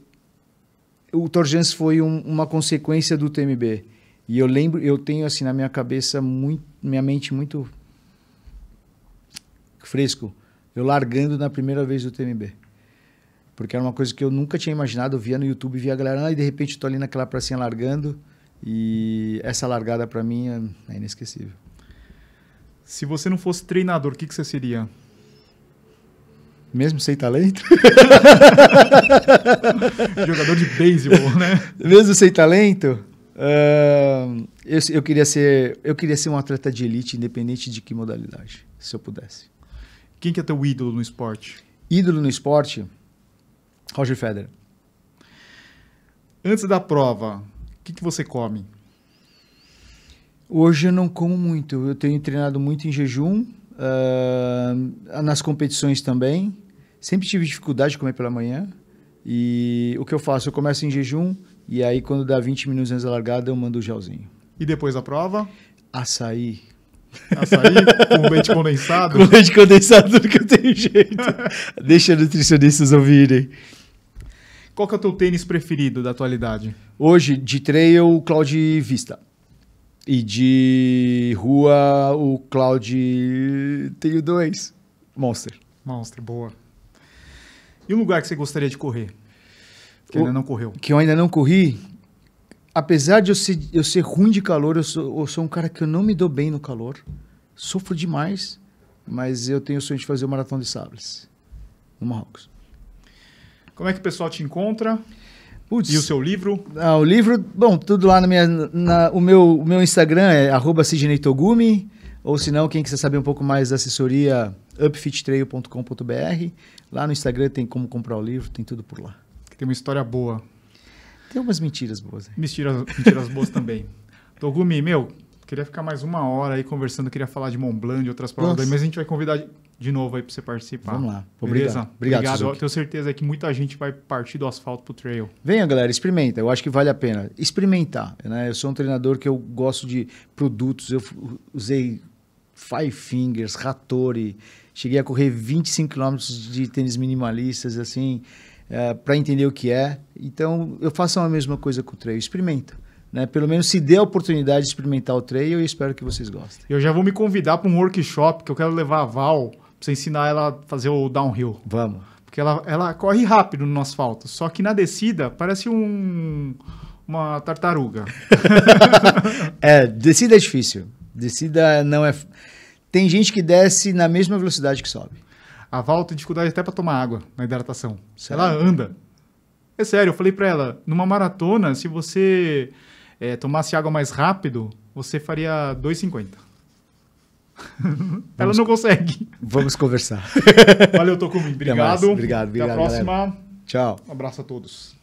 o Tor Géans foi uma consequência do TMB. E eu tenho assim na minha cabeça, minha mente muito fresco, eu largando na primeira vez do TMB. Porque era uma coisa que eu nunca tinha imaginado, eu via no YouTube, via a galera, e de repente eu tô ali naquela pracinha largando, e essa largada para mim é inesquecível. Se você não fosse treinador, o que você seria? Mesmo sem talento? Jogador de beisebol, né? Mesmo sem talento? Eu queria ser um atleta de elite, independente de que modalidade, se eu pudesse. Quem que é teu ídolo no esporte? Ídolo no esporte? Roger Federer. Antes da prova, o que você come? Hoje eu não como muito. Eu tenho treinado muito em jejum, nas competições também. Sempre tive dificuldade de comer pela manhã. E o que eu faço? Eu começo em jejum e aí quando dá 20 minutos antes da largada eu mando o gelzinho. E depois da prova? Açaí. Açaí com leite condensado? Com leite condensado, porque eu tenho jeito. Deixa nutricionistas ouvirem. Qual que é o teu tênis preferido da atualidade? Hoje, de trail, o Cloud Vista. E de rua, o Cloud... Tenho 2. Monster. Monster, boa. E um lugar que você gostaria de correr? Que ainda não correu. Que eu ainda não corri? Apesar de eu ser ruim de calor, eu sou um cara que eu não me dou bem no calor. Sofro demais, mas eu tenho o sonho de fazer o Maratona de Sables, no Marrocos. Como é que o pessoal te encontra? Putz, e o seu livro? O livro, bom, tudo lá o meu Instagram é @sidneytogumi, ou se não, quem quiser saber um pouco mais da assessoria, upfittrail.com.br. Lá no Instagram tem como comprar o livro, tem tudo por lá. Tem uma história boa. Tem umas mentiras boas. Hein? Mentiras boas também. Togumi, queria ficar mais uma hora aí conversando, queria falar de Mont Blanc, de outras provas, mas a gente vai convidar de novo aí para você participar. Vamos lá. Beleza? Obrigado. Eu tenho certeza que muita gente vai partir do asfalto pro trail. Venha, galera, experimenta. Eu acho que vale a pena experimentar. Né? Eu sou um treinador que eu gosto de produtos. Eu usei Five Fingers, Hattori. Cheguei a correr 25 km de tênis minimalistas, assim, para entender o que é. Então, eu faço a mesma coisa com o trail. Experimenta. né? Pelo menos se dê a oportunidade de experimentar o trail e espero que vocês gostem. Eu já vou me convidar para um workshop que eu quero levar a Val para você ensinar ela a fazer o downhill. Vamos. Porque ela corre rápido no asfalto, só que na descida parece uma tartaruga. Descida é difícil. Descida não é... Tem gente que desce na mesma velocidade que sobe. A Val tem dificuldade até para tomar água na hidratação. Sério? Ela anda. É sério, eu falei para ela, numa maratona, se você tomasse água mais rápido, você faria 2,50. Ela não consegue. Vamos conversar. Valeu, Tokumi. Obrigado. Obrigado. Até a próxima. Galera. Tchau. Um abraço a todos.